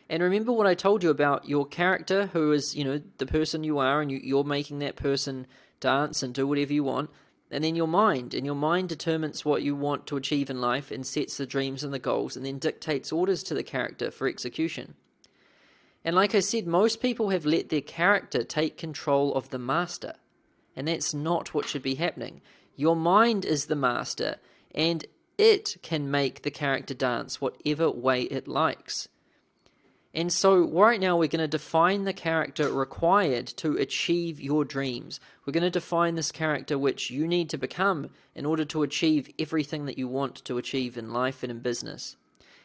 And remember what I told you about your character, who is, the person you are, and you're making that person dance and do whatever you want. And then your mind, and your mind determines what you want to achieve in life and sets the dreams and the goals, and then dictates orders to the character for execution. And like I said, most people have let their character take control of the master, and that's not what should be happening. Your mind is the master, and it can make the character dance whatever way it likes. And so right now we're going to define the character required to achieve your dreams. We're going to define this character which you need to become in order to achieve everything that you want to achieve in life and in business.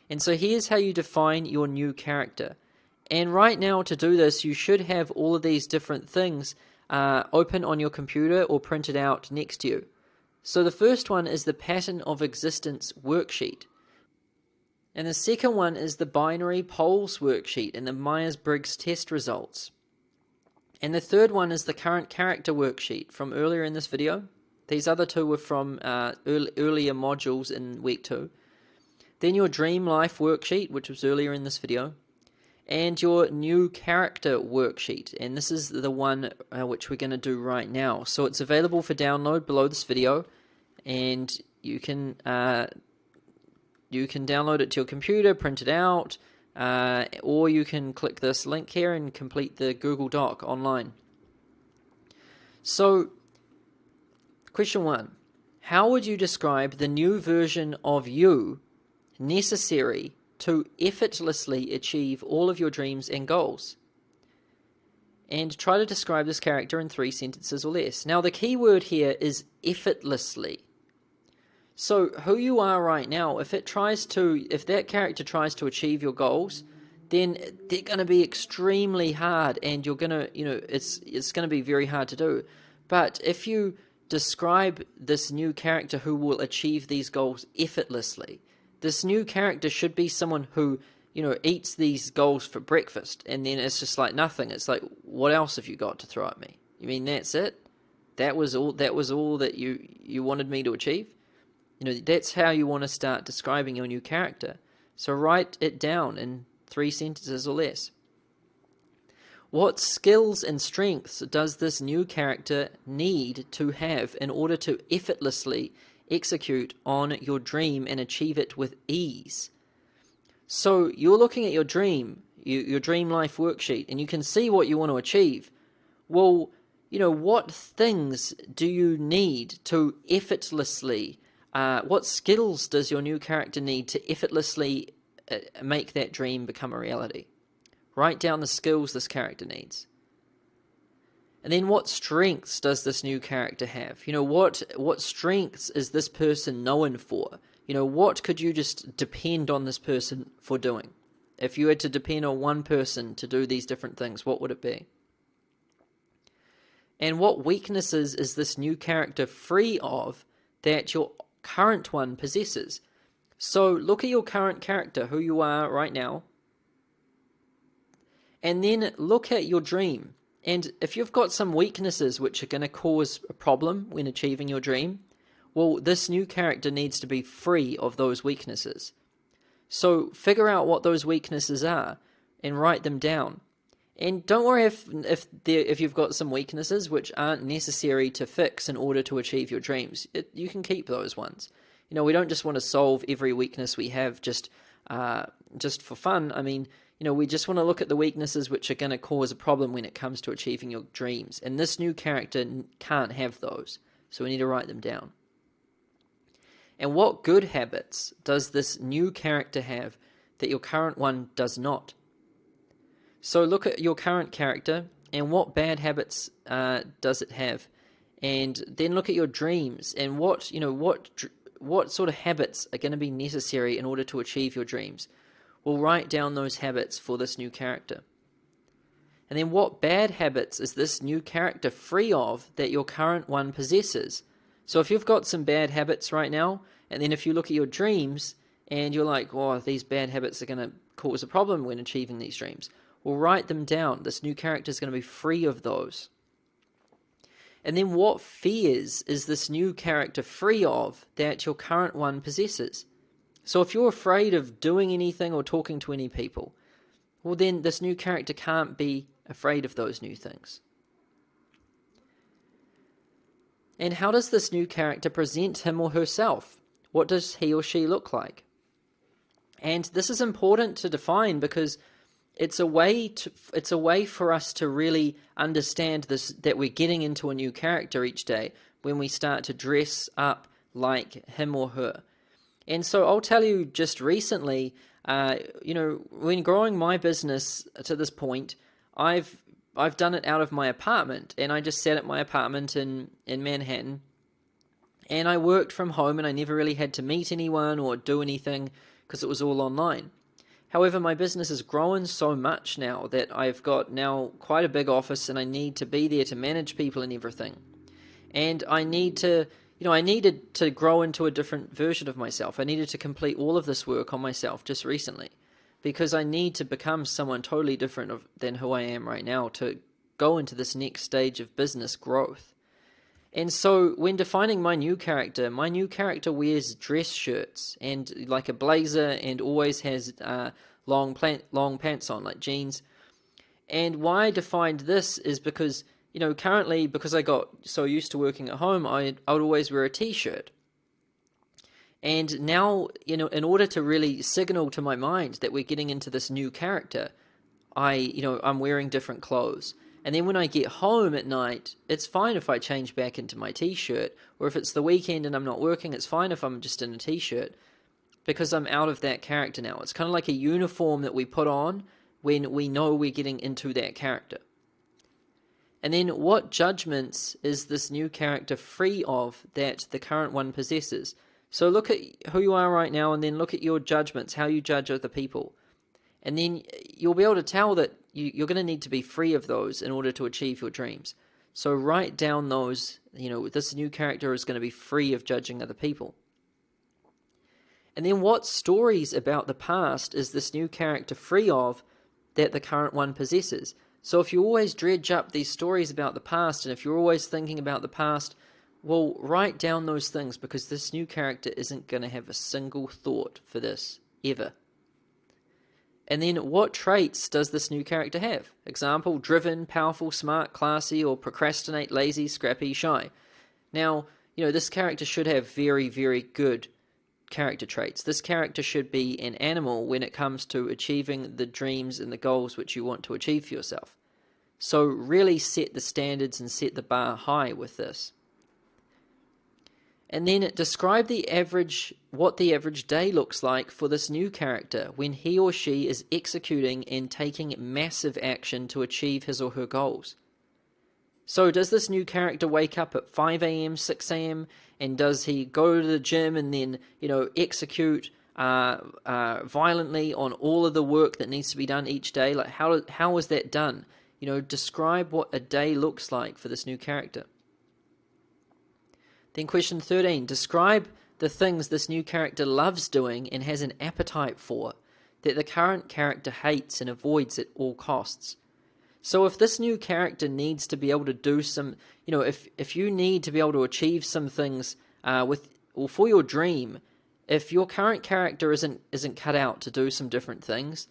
And so here's how you define your new character. And right now, to do this, you should have all of these different things open on your computer or printed out next to you. So the first one is the Pattern of Existence worksheet. And the second one is the Binary Poles worksheet and the Myers-Briggs test results. And the third one is the Current Character worksheet from earlier in this video. These other two were from earlier modules in week 2. Then your Dream Life worksheet, which was earlier in this video. And your New Character worksheet. And this is the one which we're going to do right now. So it's available for download below this video. And you can download it to your computer, print it out, or you can click this link here and complete the Google Doc online. So, question 1. How would you describe the new version of you necessary to effortlessly achieve all of your dreams and goals. And try to describe this character in 3 sentences or less. Now, the key word here is effortlessly. So, who you are right now, if that character tries to achieve your goals, then they're going to be extremely hard, and you're going to, it's going to be very hard to do. But if you describe this new character who will achieve these goals effortlessly, this new character should be someone who, eats these goals for breakfast, and then it's just like nothing. It's like, what else have you got to throw at me? You mean that's it? That was all that you wanted me to achieve? That's how you want to start describing your new character. So write it down in 3 sentences or less. What skills and strengths does this new character need to have in order to effortlessly execute on your dream and achieve it with ease? So you're looking at your dream life worksheet, and you can see what you want to achieve. Well, what things do you need to effortlessly, what skills does your new character need to effortlessly make that dream become a reality? Write down the skills this character needs. And then what strengths does this new character have? What strengths is this person known for? What could you just depend on this person for doing? If you had to depend on one person to do these different things, what would it be? And what weaknesses is this new character free of that your current one possesses? So look at your current character, who you are right now, and then look at your dream. And if you've got some weaknesses which are going to cause a problem when achieving your dream, well, this new character needs to be free of those weaknesses. So figure out what those weaknesses are and write them down. And don't worry if you've got some weaknesses which aren't necessary to fix in order to achieve your dreams. You can keep those ones. We don't just want to solve every weakness we have just for fun. I mean, we just want to look at the weaknesses which are going to cause a problem when it comes to achieving your dreams. And this new character can't have those, so we need to write them down. And what good habits does this new character have that your current one does not? So look at your current character and what bad habits does it have, and then look at your dreams and what sort of habits are going to be necessary in order to achieve your dreams. We'll write down those habits for this new character. And then what bad habits is this new character free of that your current one possesses? So if you've got some bad habits right now, and then if you look at your dreams and you're like, oh, these bad habits are going to cause a problem when achieving these dreams, well, write them down. This new character is going to be free of those. And then what fears is this new character free of that your current one possesses? So if you're afraid of doing anything or talking to any people, well, then this new character can't be afraid of those new things. And how does this new character present him or herself? What does he or she look like? And this is important to define because it's a way for us to really understand this, that we're getting into a new character each day when we start to dress up like him or her. And so I'll tell you just recently, when growing my business to this point, I've done it out of my apartment, and I just sat at my apartment in Manhattan, and I worked from home, and I never really had to meet anyone or do anything because it was all online. However, my business has grown so much now that I've got now quite a big office, and I need to be there to manage people and everything. And I needed to grow into a different version of myself. I needed to complete all of this work on myself just recently, because I need to become someone totally different than who I am right now to go into this next stage of business growth. And so when defining my new character wears dress shirts and like a blazer and always has long pants on, like jeans. And why I defined this is because, currently, because I got so used to working at home, I would always wear a t-shirt. And now, in order to really signal to my mind that we're getting into this new character, I'm wearing different clothes. And then when I get home at night, it's fine if I change back into my t-shirt, or if it's the weekend and I'm not working, it's fine if I'm just in a t-shirt. because I'm out of that character now. It's kind of like a uniform that we put on when we know we're getting into that character. And then what judgments is this new character free of that the current one possesses? So look at who you are right now, and then look at your judgments, how you judge other people. And then you'll be able to tell that you're going to need to be free of those in order to achieve your dreams. So write down those, this new character is going to be free of judging other people. And then what stories about the past is this new character free of that the current one possesses? So if you always dredge up these stories about the past, and if you're always thinking about the past, well, write down those things, because this new character isn't going to have a single thought for this, ever. And then what traits does this new character have? Example, driven, powerful, smart, classy, or procrastinate, lazy, scrappy, shy. Now, this character should have very, very good character traits. This character should be an animal when it comes to achieving the dreams and the goals which you want to achieve for yourself. So really set the standards and set the bar high with this. And then describe what the average day looks like for this new character when he or she is executing and taking massive action to achieve his or her goals. So does this new character wake up at 5 a.m., 6 a.m., and does he go to the gym and then, execute violently on all of the work that needs to be done each day? Like, how is that done? Describe what a day looks like for this new character. Then question 13, describe the things this new character loves doing and has an appetite for that the current character hates and avoids at all costs. So if this new character needs to be able to do some, if you need to be able to achieve some things for your dream, if your current character isn't cut out to do some different things,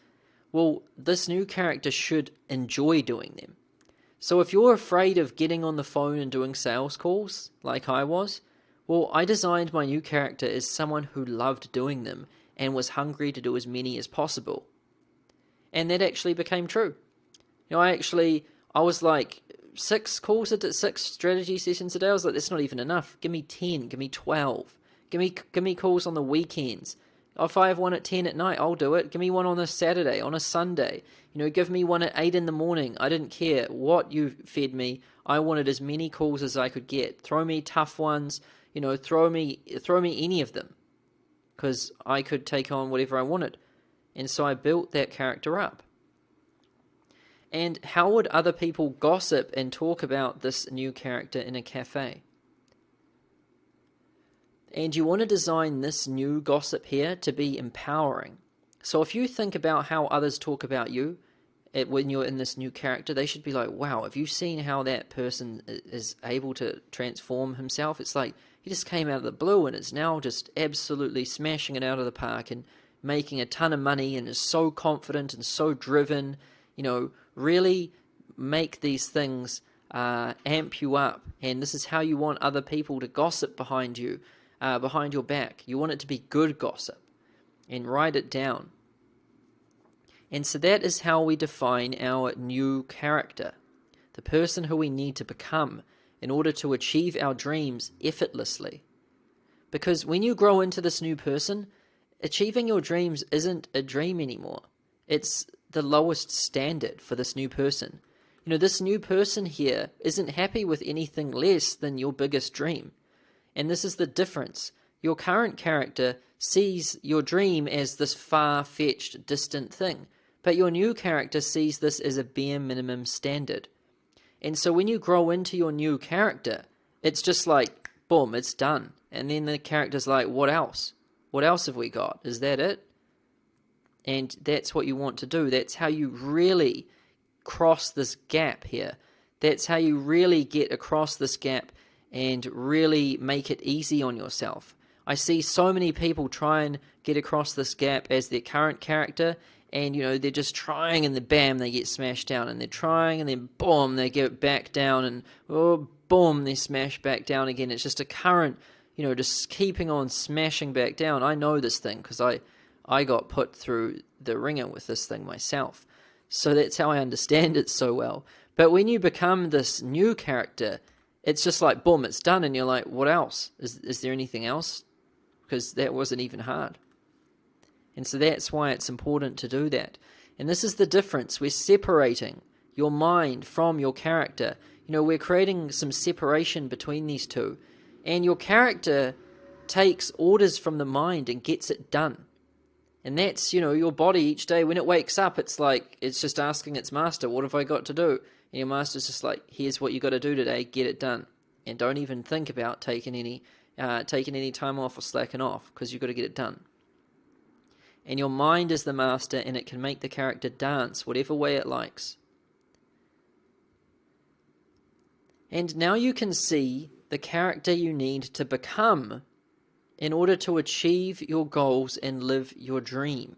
well, this new character should enjoy doing them. So if you're afraid of getting on the phone and doing sales calls, like I was, well, I designed my new character as someone who loved doing them and was hungry to do as many as possible. And that actually became true. I was like 6 strategy sessions a day. I was like, that's not even enough. Give me 10, give me 12. Give me calls on the weekends. If I have one at 10 at night, I'll do it. Give me one on a Saturday, on a Sunday. Give me one at 8 in the morning. I didn't care what you fed me. I wanted as many calls as I could get. Throw me tough ones. Throw me any of them, because I could take on whatever I wanted. And so I built that character up. And how would other people gossip and talk about this new character in a cafe? And you want to design this new gossip here to be empowering. So if you think about how others talk about you when you're in this new character, they should be like, wow, have you seen how that person is able to transform himself? It's like he just came out of the blue and is now just absolutely smashing it out of the park and making a ton of money and is so confident and so driven. Really make these things amp you up. And this is how you want other people to gossip behind you. Behind your back. You want it to be good gossip, and write it down. And so that is how we define our new character, the person who we need to become in order to achieve our dreams effortlessly. Because when you grow into this new person, achieving your dreams isn't a dream anymore. It's the lowest standard for this new person. This new person here isn't happy with anything less than your biggest dream. And this is the difference. Your current character sees your dream as this far-fetched, distant thing, but your new character sees this as a bare minimum standard. And so when you grow into your new character, it's just like, boom, it's done. And then the character's like, what else? What else have we got? Is that it? And that's what you want to do. That's how you really cross this gap here. That's how you really get across this gap and really make it easy on yourself. I see so many people try and get across this gap as their current character, and they're just trying, and then bam, they get smashed down, and they're trying, and then boom, they get back down, and boom, they smash back down again. It's just a current, just keeping on smashing back down. I know this thing because I got put through the ringer with this thing myself. So that's how I understand it so well. But when you become this new character, it's just like, boom, it's done. And you're like, what else? Is there anything else? Because that wasn't even hard. And so that's why it's important to do that. And this is the difference. We're separating your mind from your character. We're creating some separation between these two. And your character takes orders from the mind and gets it done. And that's, your body each day, when it wakes up, it's like, it's just asking its master, what have I got to do? And your master's just like, here's what you got to do today, get it done. And don't even think about taking any time off or slacking off, because you've got to get it done. And your mind is the master, and it can make the character dance whatever way it likes. And now you can see the character you need to become in order to achieve your goals and live your dream.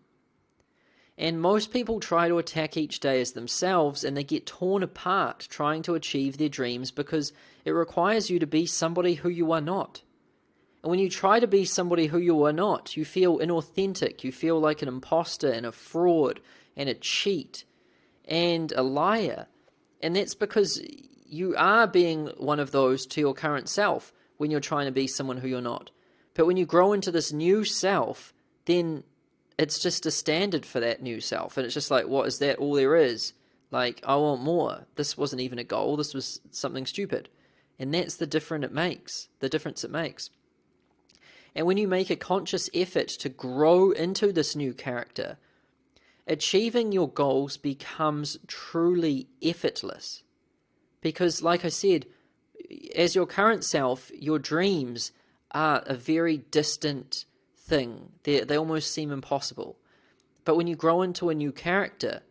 And most people try to attack each day as themselves, and they get torn apart trying to achieve their dreams because it requires you to be somebody who you are not. And when you try to be somebody who you are not, you feel inauthentic, you feel like an imposter and a fraud and a cheat and a liar. And that's because you are being one of those to your current self when you're trying to be someone who you're not. But when you grow into this new self, then it's just a standard for that new self. And it's just like, what is that all there is? Like, I want more. This wasn't even a goal. This was something stupid. And that's the difference it makes. And when you make a conscious effort to grow into this new character, achieving your goals becomes truly effortless. Because, like I said, as your current self, your dreams are a very distant thing. They almost seem impossible. But when you grow into a new character,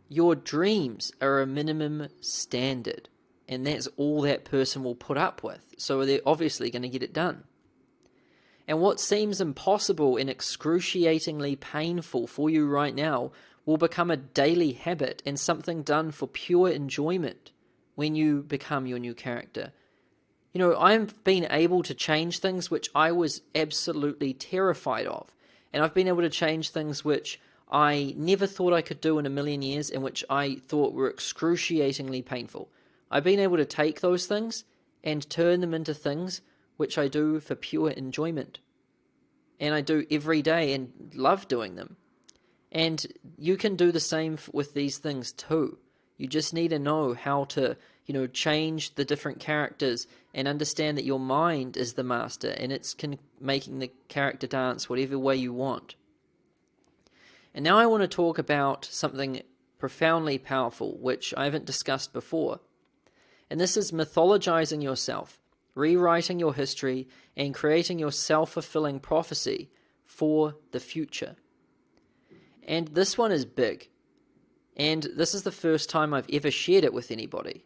your dreams are a minimum standard. And that's all that person will put up with. So they're obviously going to get it done. And what seems impossible and excruciatingly painful for you right now will become a daily habit and something done for pure enjoyment when you become your new character. I've been able to change things which I was absolutely terrified of. And I've been able to change things which I never thought I could do in a million years and which I thought were excruciatingly painful. I've been able to take those things and turn them into things which I do for pure enjoyment. And I do every day and love doing them. And you can do the same with these things too. You just need to know how to, change the different characters and understand that your mind is the master and it's making the character dance whatever way you want. And now I want to talk about something profoundly powerful, which I haven't discussed before. And this is mythologizing yourself, rewriting your history, and creating your self-fulfilling prophecy for the future. And this one is big. And this is the first time I've ever shared it with anybody.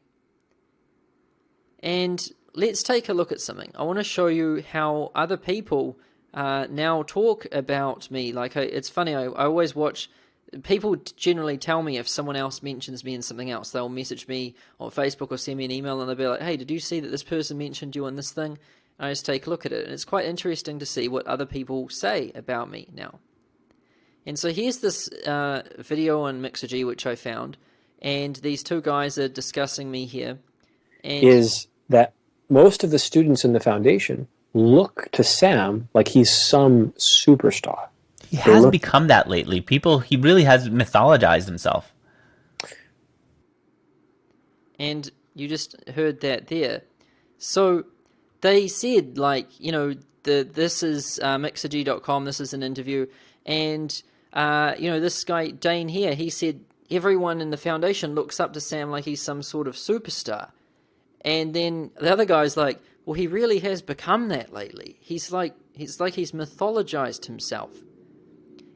And let's take a look at something. I want to show you how other people now talk about me. Like, it's funny, I always watch... People generally tell me if someone else mentions me in something else. They'll message me on Facebook or send me an email and they'll be like, hey, did you see that this person mentioned you in this thing? And I just take a look at it. And it's quite interesting to see what other people say about me now. And so here's this video on Mixergy which I found. And these two guys are discussing me here. And is that most of the students in the foundation look to Sam like he's some superstar. He has become that lately. He really has mythologized himself. And you just heard that there. So they said, this is Mixergy.com, this is an interview, and, this guy, Dane here, he said, everyone in the foundation looks up to Sam like he's some sort of superstar. And then the other guy's like, well, he really has become that lately. He's like he's mythologized himself.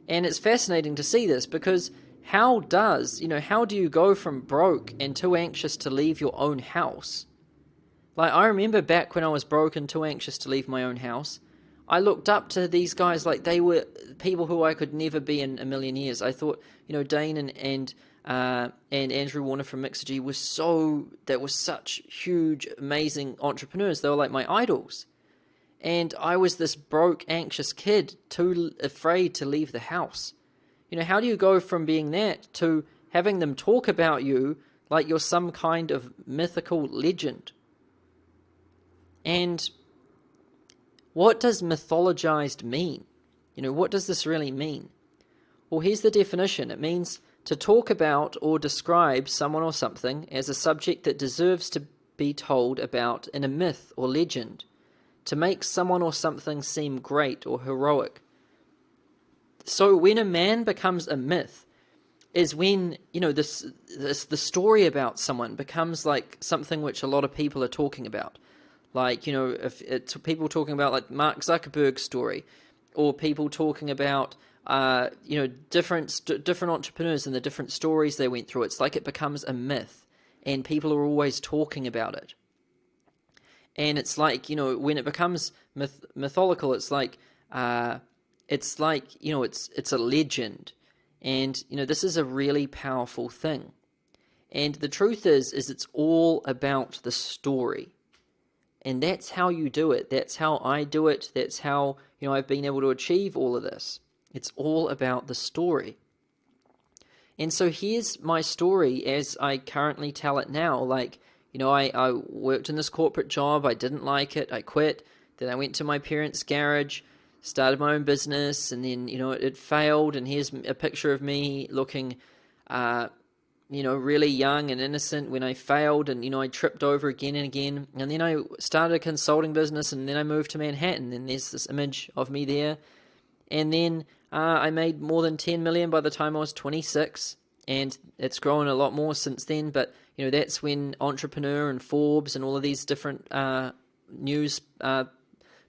And it's fascinating to see this because how do you go from broke and too anxious to leave your own house? Like, I remember back when I was broke and too anxious to leave my own house, I looked up to these guys like they were people who I could never be in a million years. I thought, Dane and Andrew Warner from Mixergy were such huge, amazing entrepreneurs. They were like my idols. And I was this broke, anxious kid, too afraid to leave the house. How do you go from being that to having them talk about you like you're some kind of mythical legend? And what does mythologized mean? What does this really mean? Well, here's the definition. It means to talk about or describe someone or something as a subject that deserves to be told about in a myth or legend, to make someone or something seem great or heroic. So when a man becomes a myth is when, the story about someone becomes like something which a lot of people are talking about. Like, if it's people talking about like Mark Zuckerberg's story, or people talking about, different entrepreneurs and the different stories they went through. It's like it becomes a myth, and people are always talking about it. And it's like, when it becomes mythological, it's like, it's a legend. And, this is a really powerful thing. And the truth is it's all about the story. And that's how you do it. That's how I do it. That's how, I've been able to achieve all of this. It's all about the story. And so here's my story as I currently tell it now. Like, I worked in this corporate job. I didn't like it. I quit. Then I went to my parents' garage, started my own business, and then, it failed. And here's a picture of me looking, really young and innocent when I failed, and, I tripped over again and again. And then I started a consulting business, and then I moved to Manhattan, and there's this image of me there. And then I made more than 10 million by the time I was 26, and it's grown a lot more since then. But, that's when Entrepreneur and Forbes and all of these different news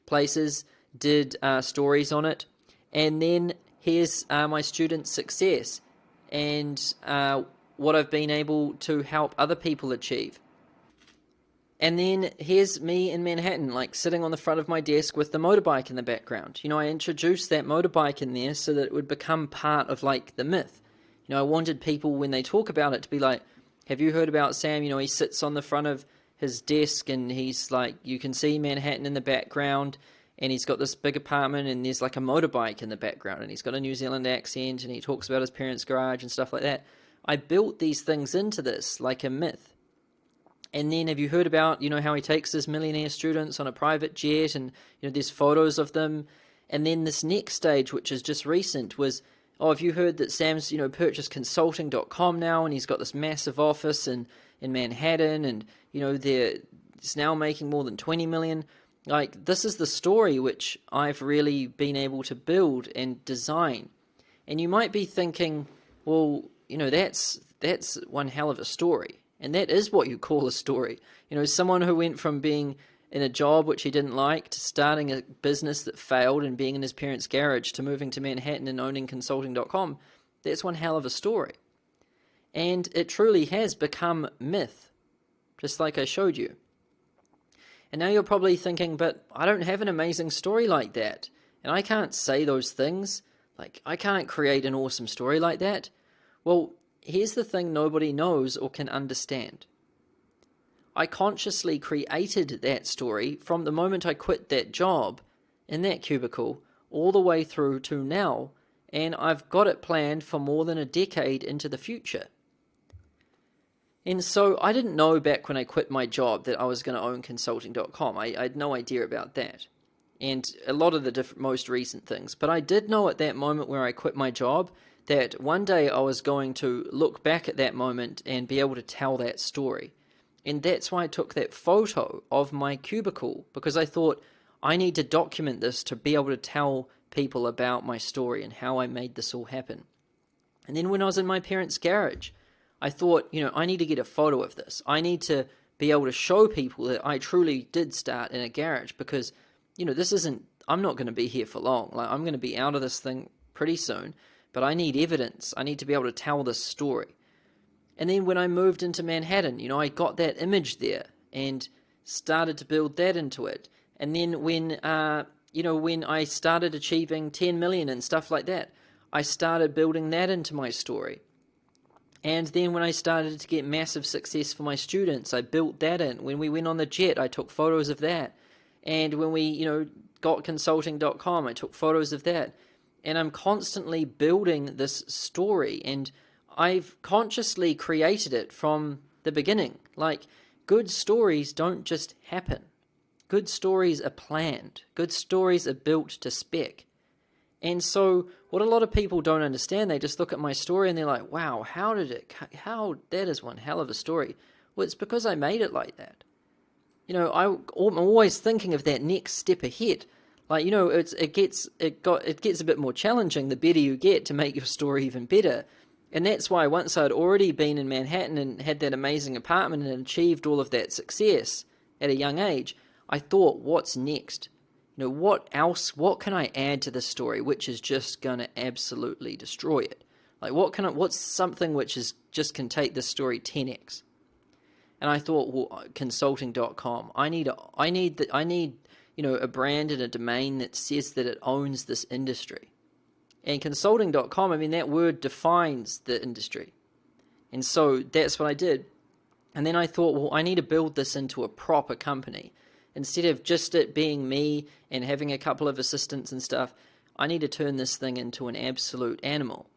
places did stories on it. And then here's my student success and what I've been able to help other people achieve. And then here's me in Manhattan, like sitting on the front of my desk with the motorbike in the background. I introduced that motorbike in there so that it would become part of like the myth. I wanted people, when they talk about it, to be like, have you heard about Sam? He sits on the front of his desk and he's like, you can see Manhattan in the background, and he's got this big apartment, and there's like a motorbike in the background, and he's got a New Zealand accent, and he talks about his parents' garage and stuff like that. I built these things into this like a myth. And then have you heard about, how he takes his millionaire students on a private jet, and, there's photos of them. And then this next stage, which is just recent, was, have you heard that Sam's, purchased consulting.com now, and he's got this massive office in Manhattan, and, it's now making more than 20 million. Like, this is the story which I've really been able to build and design. And you might be thinking, well, that's one hell of a story. And that is what you call a story. Someone who went from being in a job which he didn't like to starting a business that failed and being in his parents' garage to moving to Manhattan and owning consulting.com, that's one hell of a story. And it truly has become myth, just like I showed you. And now you're probably thinking, but I don't have an amazing story like that. And I can't say those things. Like, I can't create an awesome story like that. Well, here's the thing nobody knows or can understand. I consciously created that story from the moment I quit that job in that cubicle all the way through to now, and I've got it planned for more than a decade into the future. And so I didn't know back when I quit my job that I was going to own consulting.com. I had no idea about that. And a lot of the most recent things. But I did know at that moment where I quit my job that one day I was going to look back at that moment and be able to tell that story. And that's why I took that photo of my cubicle, because I thought I need to document this to be able to tell people about my story and how I made this all happen. And then when I was in my parents' garage, I thought, I need to get a photo of this. I need to be able to show people that I truly did start in a garage, because, I'm not going to be here for long. Like, I'm going to be out of this thing pretty soon. But I need evidence. I need to be able to tell this story. And then when I moved into Manhattan, I got that image there and started to build that into it. And then when I started achieving 10 million and stuff like that, I started building that into my story. And then when I started to get massive success for my students, I built that in. When we went on the jet, I took photos of that. And when we, got consulting.com, I took photos of that. And I'm constantly building this story, and I've consciously created it from the beginning. Like, good stories don't just happen. Good stories are planned. Good stories are built to spec. And so what a lot of people don't understand, they just look at my story and they're like, wow, that is one hell of a story. Well, it's because I made it like that. I'm always thinking of that next step ahead. Like, it gets a bit more challenging the better you get to make your story even better. And that's why once I'd already been in Manhattan and had that amazing apartment and achieved all of that success at a young age, I thought, what's next? What else, what can I add to this story which is just going to absolutely destroy it? Like, what's something which is just can take this story 10x? And I thought, well, consulting.com. I need a brand and a domain that says that it owns this industry. And consulting.com, I mean, that word defines the industry. And so that's what I did. And then I thought, well, I need to build this into a proper company. Instead of just it being me and having a couple of assistants and stuff, I need to turn this thing into an absolute animal.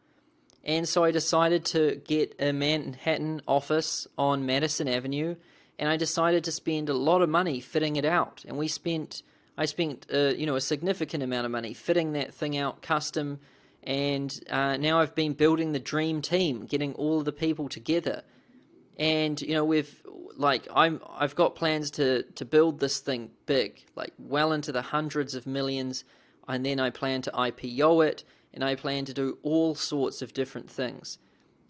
And so I decided to get a Manhattan office on Madison Avenue, and I decided to spend a lot of money fitting it out. And I spent a significant amount of money fitting that thing out custom. And now I've been building the dream team, getting all of the people together. And I've got plans to build this thing big, like well into the hundreds of millions, and then I plan to IPO it, and I plan to do all sorts of different things.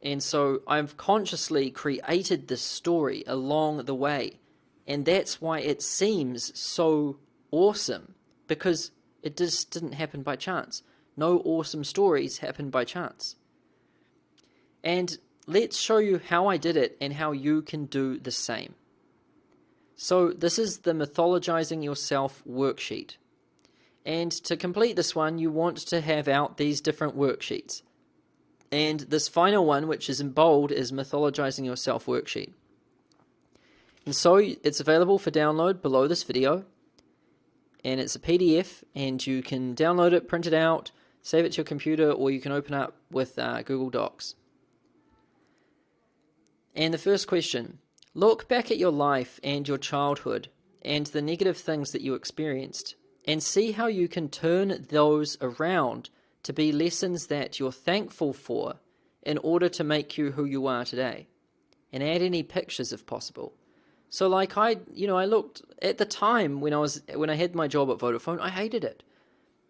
And so I've consciously created this story along the way, and that's why it seems so awesome, because it just didn't happen by chance. No awesome stories happen by chance. And let's show you how I did it and how you can do the same. So this is the Mythologizing Yourself worksheet. And to complete this one, you want to have out these different worksheets. And this final one, which is in bold, is Mythologizing Yourself worksheet. And so it's available for download below this video. And it's a PDF, and you can download it, print it out, save it to your computer, or you can open up with Google Docs. And the first question, look back at your life and your childhood and the negative things that you experienced, and see how you can turn those around to be lessons that you're thankful for in order to make you who you are today. And add any pictures if possible. So like I looked at the time when I had my job at Vodafone, I hated it.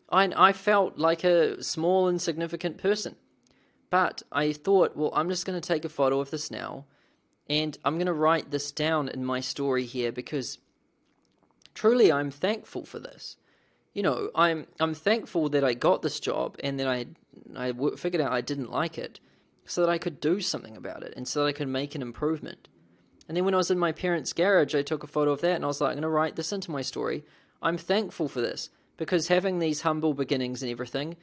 I felt like a small, insignificant person. But I thought, well, I'm just going to take a photo of this now, and I'm going to write this down in my story here, because truly I'm thankful for this. I'm thankful that I got this job and that I figured out I didn't like it, so that I could do something about it and so that I could make an improvement. And then when I was in my parents' garage, I took a photo of that and I was like, I'm going to write this into my story. I'm thankful for this, because having these humble beginnings and everything,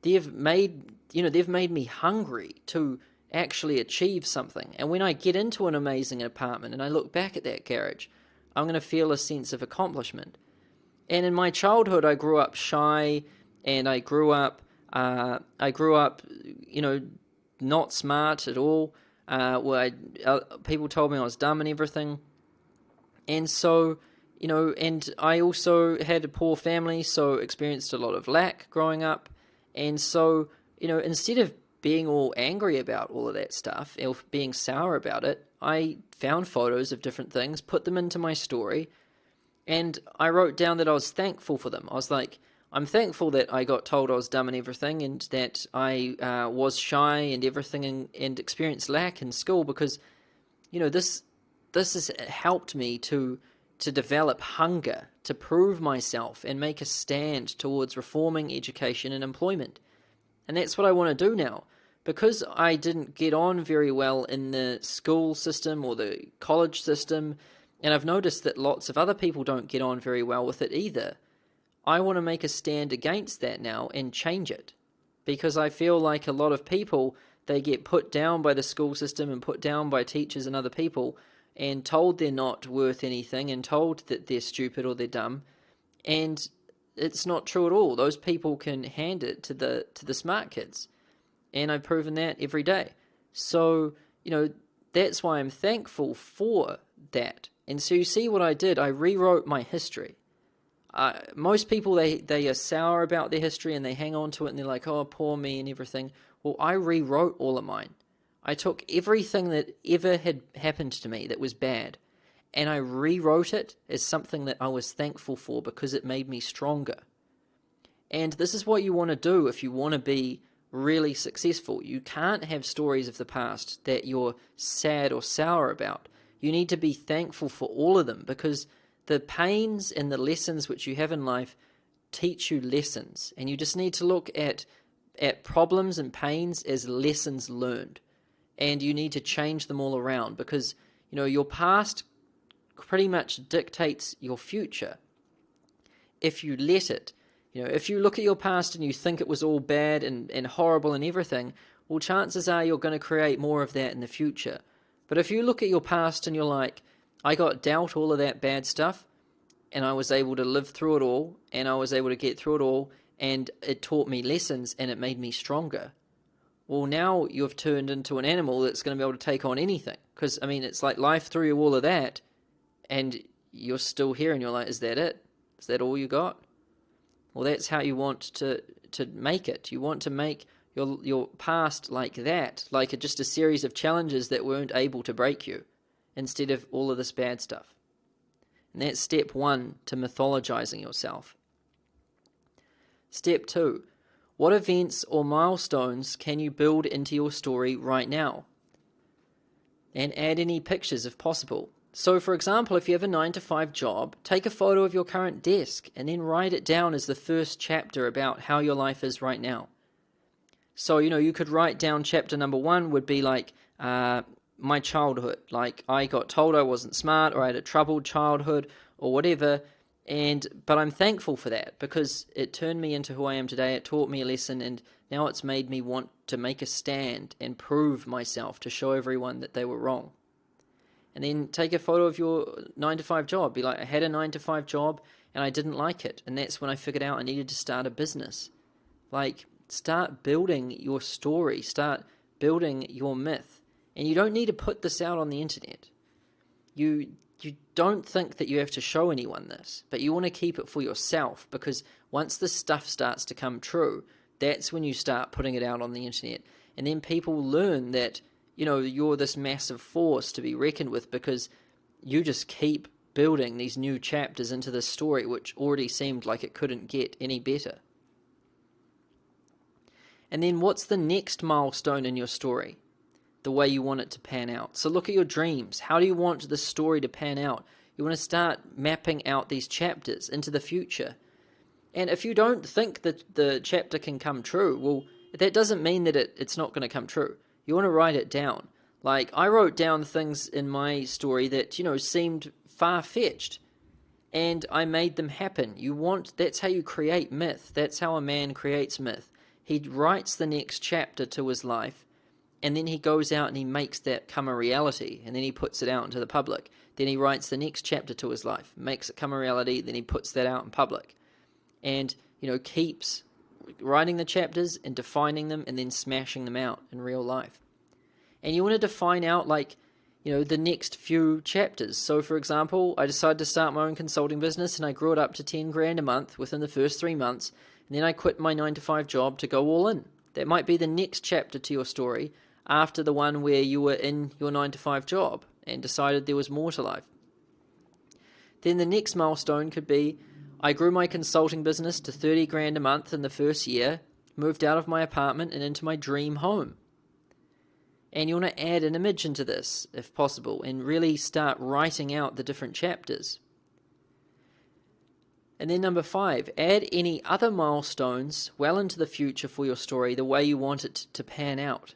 they've made me hungry to actually achieve something. And when I get into an amazing apartment and I look back at that garage, I'm going to feel a sense of accomplishment. And in my childhood, I grew up shy, and I grew up, not smart at all. People told me I was dumb and everything. And so, and I also had a poor family, so experienced a lot of lack growing up. And so, instead of being all angry about all of that stuff, or being sour about it, I found photos of different things, put them into my story, and I wrote down that I was thankful for them. I was like, I'm thankful that I got told I was dumb and everything, and that I was shy and everything, and experienced lack in school, because, this has helped me to develop hunger, to prove myself and make a stand towards reforming education and employment. And that's what I want to do now. Because I didn't get on very well in the school system or the college system, and I've noticed that lots of other people don't get on very well with it either, I want to make a stand against that now and change it. Because I feel like a lot of people, they get put down by the school system and put down by teachers and other people, and told they're not worth anything, and told that they're stupid or they're dumb. And it's not true at all. Those people can hand it to the smart kids. And I've proven that every day. So, that's why I'm thankful for that. And so you see what I did. I rewrote my history. most people, they are sour about their history and they hang on to it and they're like, oh, poor me and everything. Well, I rewrote all of mine. I took everything that ever had happened to me that was bad and I rewrote it as something that I was thankful for because it made me stronger. And this is what you want to do if you want to be really successful. You can't have stories of the past that you're sad or sour about. You need to be thankful for all of them, because the pains and the lessons which you have in life teach you lessons, and you just need to look at problems and pains as lessons learned, and you need to change them all around, because your past pretty much dictates your future if you let it. If you look at your past and you think it was all bad and horrible and everything, well, chances are you're going to create more of that in the future. But if you look at your past and you're like, I got dealt all of that bad stuff, and I was able to live through it all, and I was able to get through it all, and it taught me lessons, and it made me stronger. Well, now you've turned into an animal that's going to be able to take on anything. Because, it's like life threw you all of that, and you're still here, and you're like, is that it? Is that all you got? Well, that's how you want to make it. You want to make your past like that, like just a series of challenges that weren't able to break you, instead of all of this bad stuff. And that's step 1 to mythologizing yourself. Step 2, what events or milestones can you build into your story right now? And add any pictures if possible. So, for example, if you have a 9-to-5 job, take a photo of your current desk and then write it down as the first chapter about how your life is right now. So, you could write down chapter number 1 would be like my childhood. Like, I got told I wasn't smart, or I had a troubled childhood, or whatever. But I'm thankful for that, because it turned me into who I am today. It taught me a lesson, and now it's made me want to make a stand and prove myself to show everyone that they were wrong. And then take a photo of your 9-to-5 job. Be like, I had a 9-to-5 job and I didn't like it. And that's when I figured out I needed to start a business. Like, start building your story. Start building your myth. And you don't need to put this out on the internet. You don't think that you have to show anyone this, but you want to keep it for yourself, because once this stuff starts to come true, that's when you start putting it out on the internet. And then people learn that you're this massive force to be reckoned with, because you just keep building these new chapters into this story, which already seemed like it couldn't get any better. And then what's the next milestone in your story? The way you want it to pan out. So look at your dreams. How do you want the story to pan out? You want to start mapping out these chapters into the future. And if you don't think that the chapter can come true, well, that doesn't mean that it's not going to come true. You want to write it down. Like, I wrote down things in my story that, seemed far-fetched, and I made them happen. That's how you create myth. That's how a man creates myth. He writes the next chapter to his life, and then he goes out and he makes that come a reality, and then he puts it out into the public. Then he writes the next chapter to his life, makes it come a reality, then he puts that out in public. And, keeps writing the chapters and defining them and then smashing them out in real life. And you want to define out, the next few chapters. So, for example, I decided to start my own consulting business, and I grew it up to 10 grand a month within the first 3 months, and then I quit my 9-to-5 job to go all in. That might be the next chapter to your story, after the one where you were in your 9-to-5 job and decided there was more to life. Then the next milestone could be, I grew my consulting business to 30 grand a month in the first year, moved out of my apartment and into my dream home. And you want to add an image into this, if possible, and really start writing out the different chapters. And then number 5, add any other milestones well into the future for your story, the way you want it to pan out.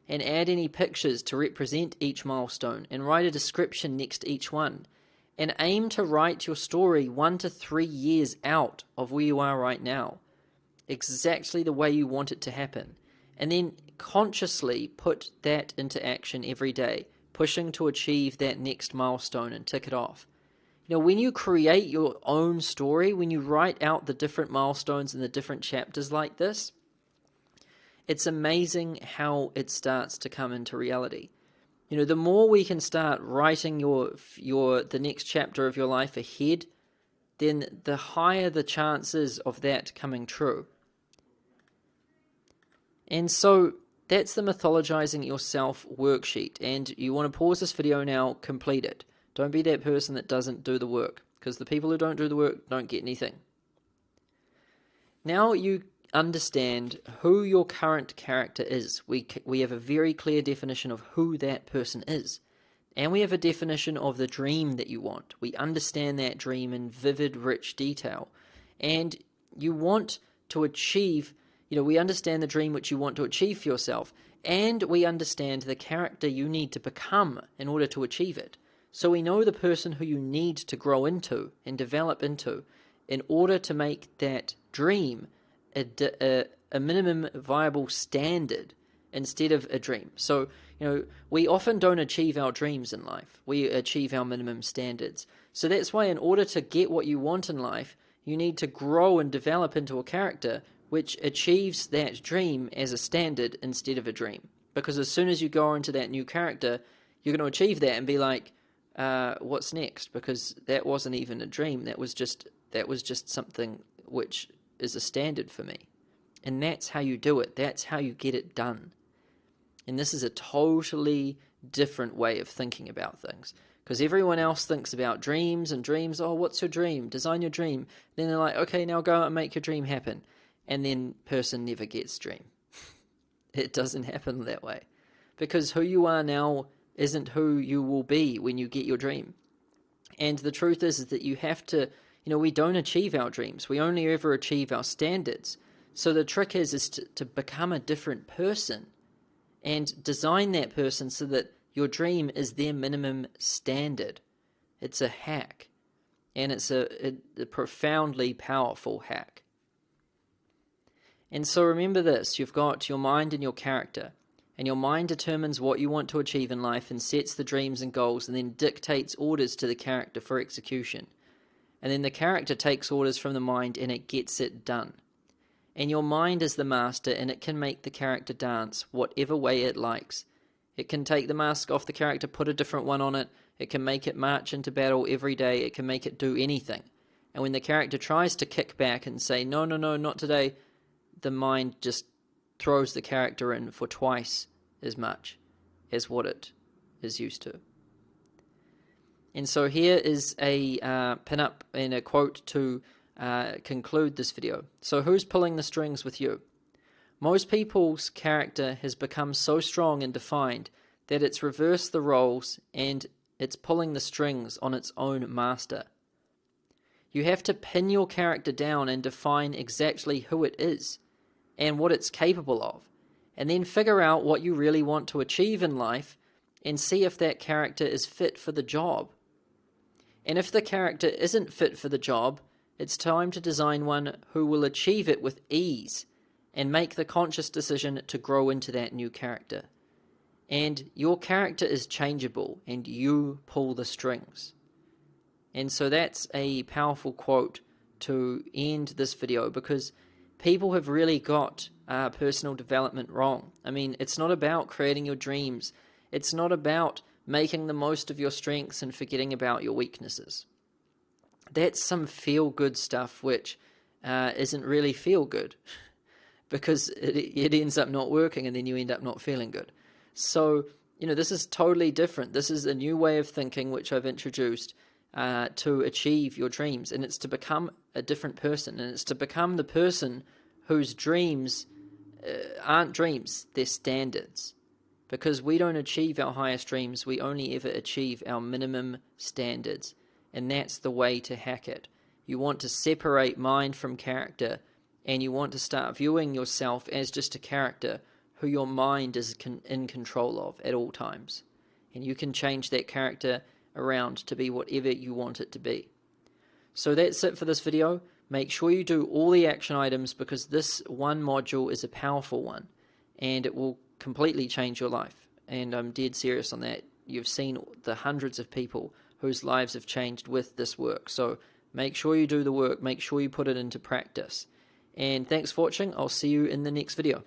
And add any pictures to represent each milestone, and write a description next to each one. And aim to write your story 1 to 3 years out of where you are right now, exactly the way you want it to happen. And then consciously put that into action every day, pushing to achieve that next milestone and tick it off. When you create your own story, when you write out the different milestones and the different chapters like this, it's amazing how it starts to come into reality. The more we can start writing the next chapter of your life ahead then the higher the chances of that coming true. And so that's the Mythologizing Yourself worksheet, and you want to pause this video now, complete it. Don't be that person that doesn't do the work, because the people who don't do the work don't get anything. Now you understand who your current character is. We have a very clear definition of who that person is. And we have a definition of the dream that you want. We understand that dream in vivid, rich detail. And you want to achieve, we understand the dream which you want to achieve for yourself. And we understand the character you need to become in order to achieve it. So we know the person who you need to grow into and develop into in order to make that dream a minimum viable standard instead of a dream. So, we often don't achieve our dreams in life. We achieve our minimum standards. So that's why in order to get what you want in life, you need to grow and develop into a character which achieves that dream as a standard instead of a dream. Because as soon as you go into that new character, you're going to achieve that and be like, what's next? Because that wasn't even a dream. That was just something which is a standard for me. And that's how you do it. That's how you get it done. And this is a totally different way of thinking about things. Because everyone else thinks about dreams and dreams. Oh, what's your dream? Design your dream. Then they're like, okay, now go out and make your dream happen. And then person never gets dream. It doesn't happen that way. Because who you are now isn't who you will be when you get your dream. And the truth is that you have to, we don't achieve our dreams. We only ever achieve our standards. So the trick is to become a different person and design that person so that your dream is their minimum standard. It's a hack. And it's a profoundly powerful hack. And so remember this, you've got your mind and your character. And your mind determines what you want to achieve in life and sets the dreams and goals and then dictates orders to the character for execution. And then the character takes orders from the mind and it gets it done. And your mind is the master and it can make the character dance whatever way it likes. It can take the mask off the character, put a different one on it. It can make it march into battle every day. It can make it do anything. And when the character tries to kick back and say, no, not today, the mind just throws the character in for twice as much as what it is used to. And so here is a pin-up and a quote to conclude this video. So who's pulling the strings with you? Most people's character has become so strong and defined that it's reversed the roles and it's pulling the strings on its own master. You have to pin your character down and define exactly who it is and what it's capable of, and then figure out what you really want to achieve in life and see if that character is fit for the job. And if the character isn't fit for the job, it's time to design one who will achieve it with ease and make the conscious decision to grow into that new character. And your character is changeable and you pull the strings. And so that's a powerful quote to end this video, because people have really got personal development wrong. I mean, it's not about creating your dreams. It's not about making the most of your strengths and forgetting about your weaknesses. That's some feel-good stuff which isn't really feel-good because it ends up not working and then you end up not feeling good. So, this is totally different. This is a new way of thinking which I've introduced to achieve your dreams, and it's to become a different person, and it's to become the person whose dreams aren't dreams, they're standards. Because we don't achieve our highest dreams, we only ever achieve our minimum standards. And that's the way to hack it. You want to separate mind from character, and you want to start viewing yourself as just a character who your mind is in control of at all times. And you can change that character around to be whatever you want it to be. So that's it for this video. Make sure you do all the action items, because this one module is a powerful one and it will completely change your life. And I'm dead serious on that. You've seen the hundreds of people whose lives have changed with this work. So make sure you do the work. Make sure you put it into practice. And thanks for watching. I'll see you in the next video.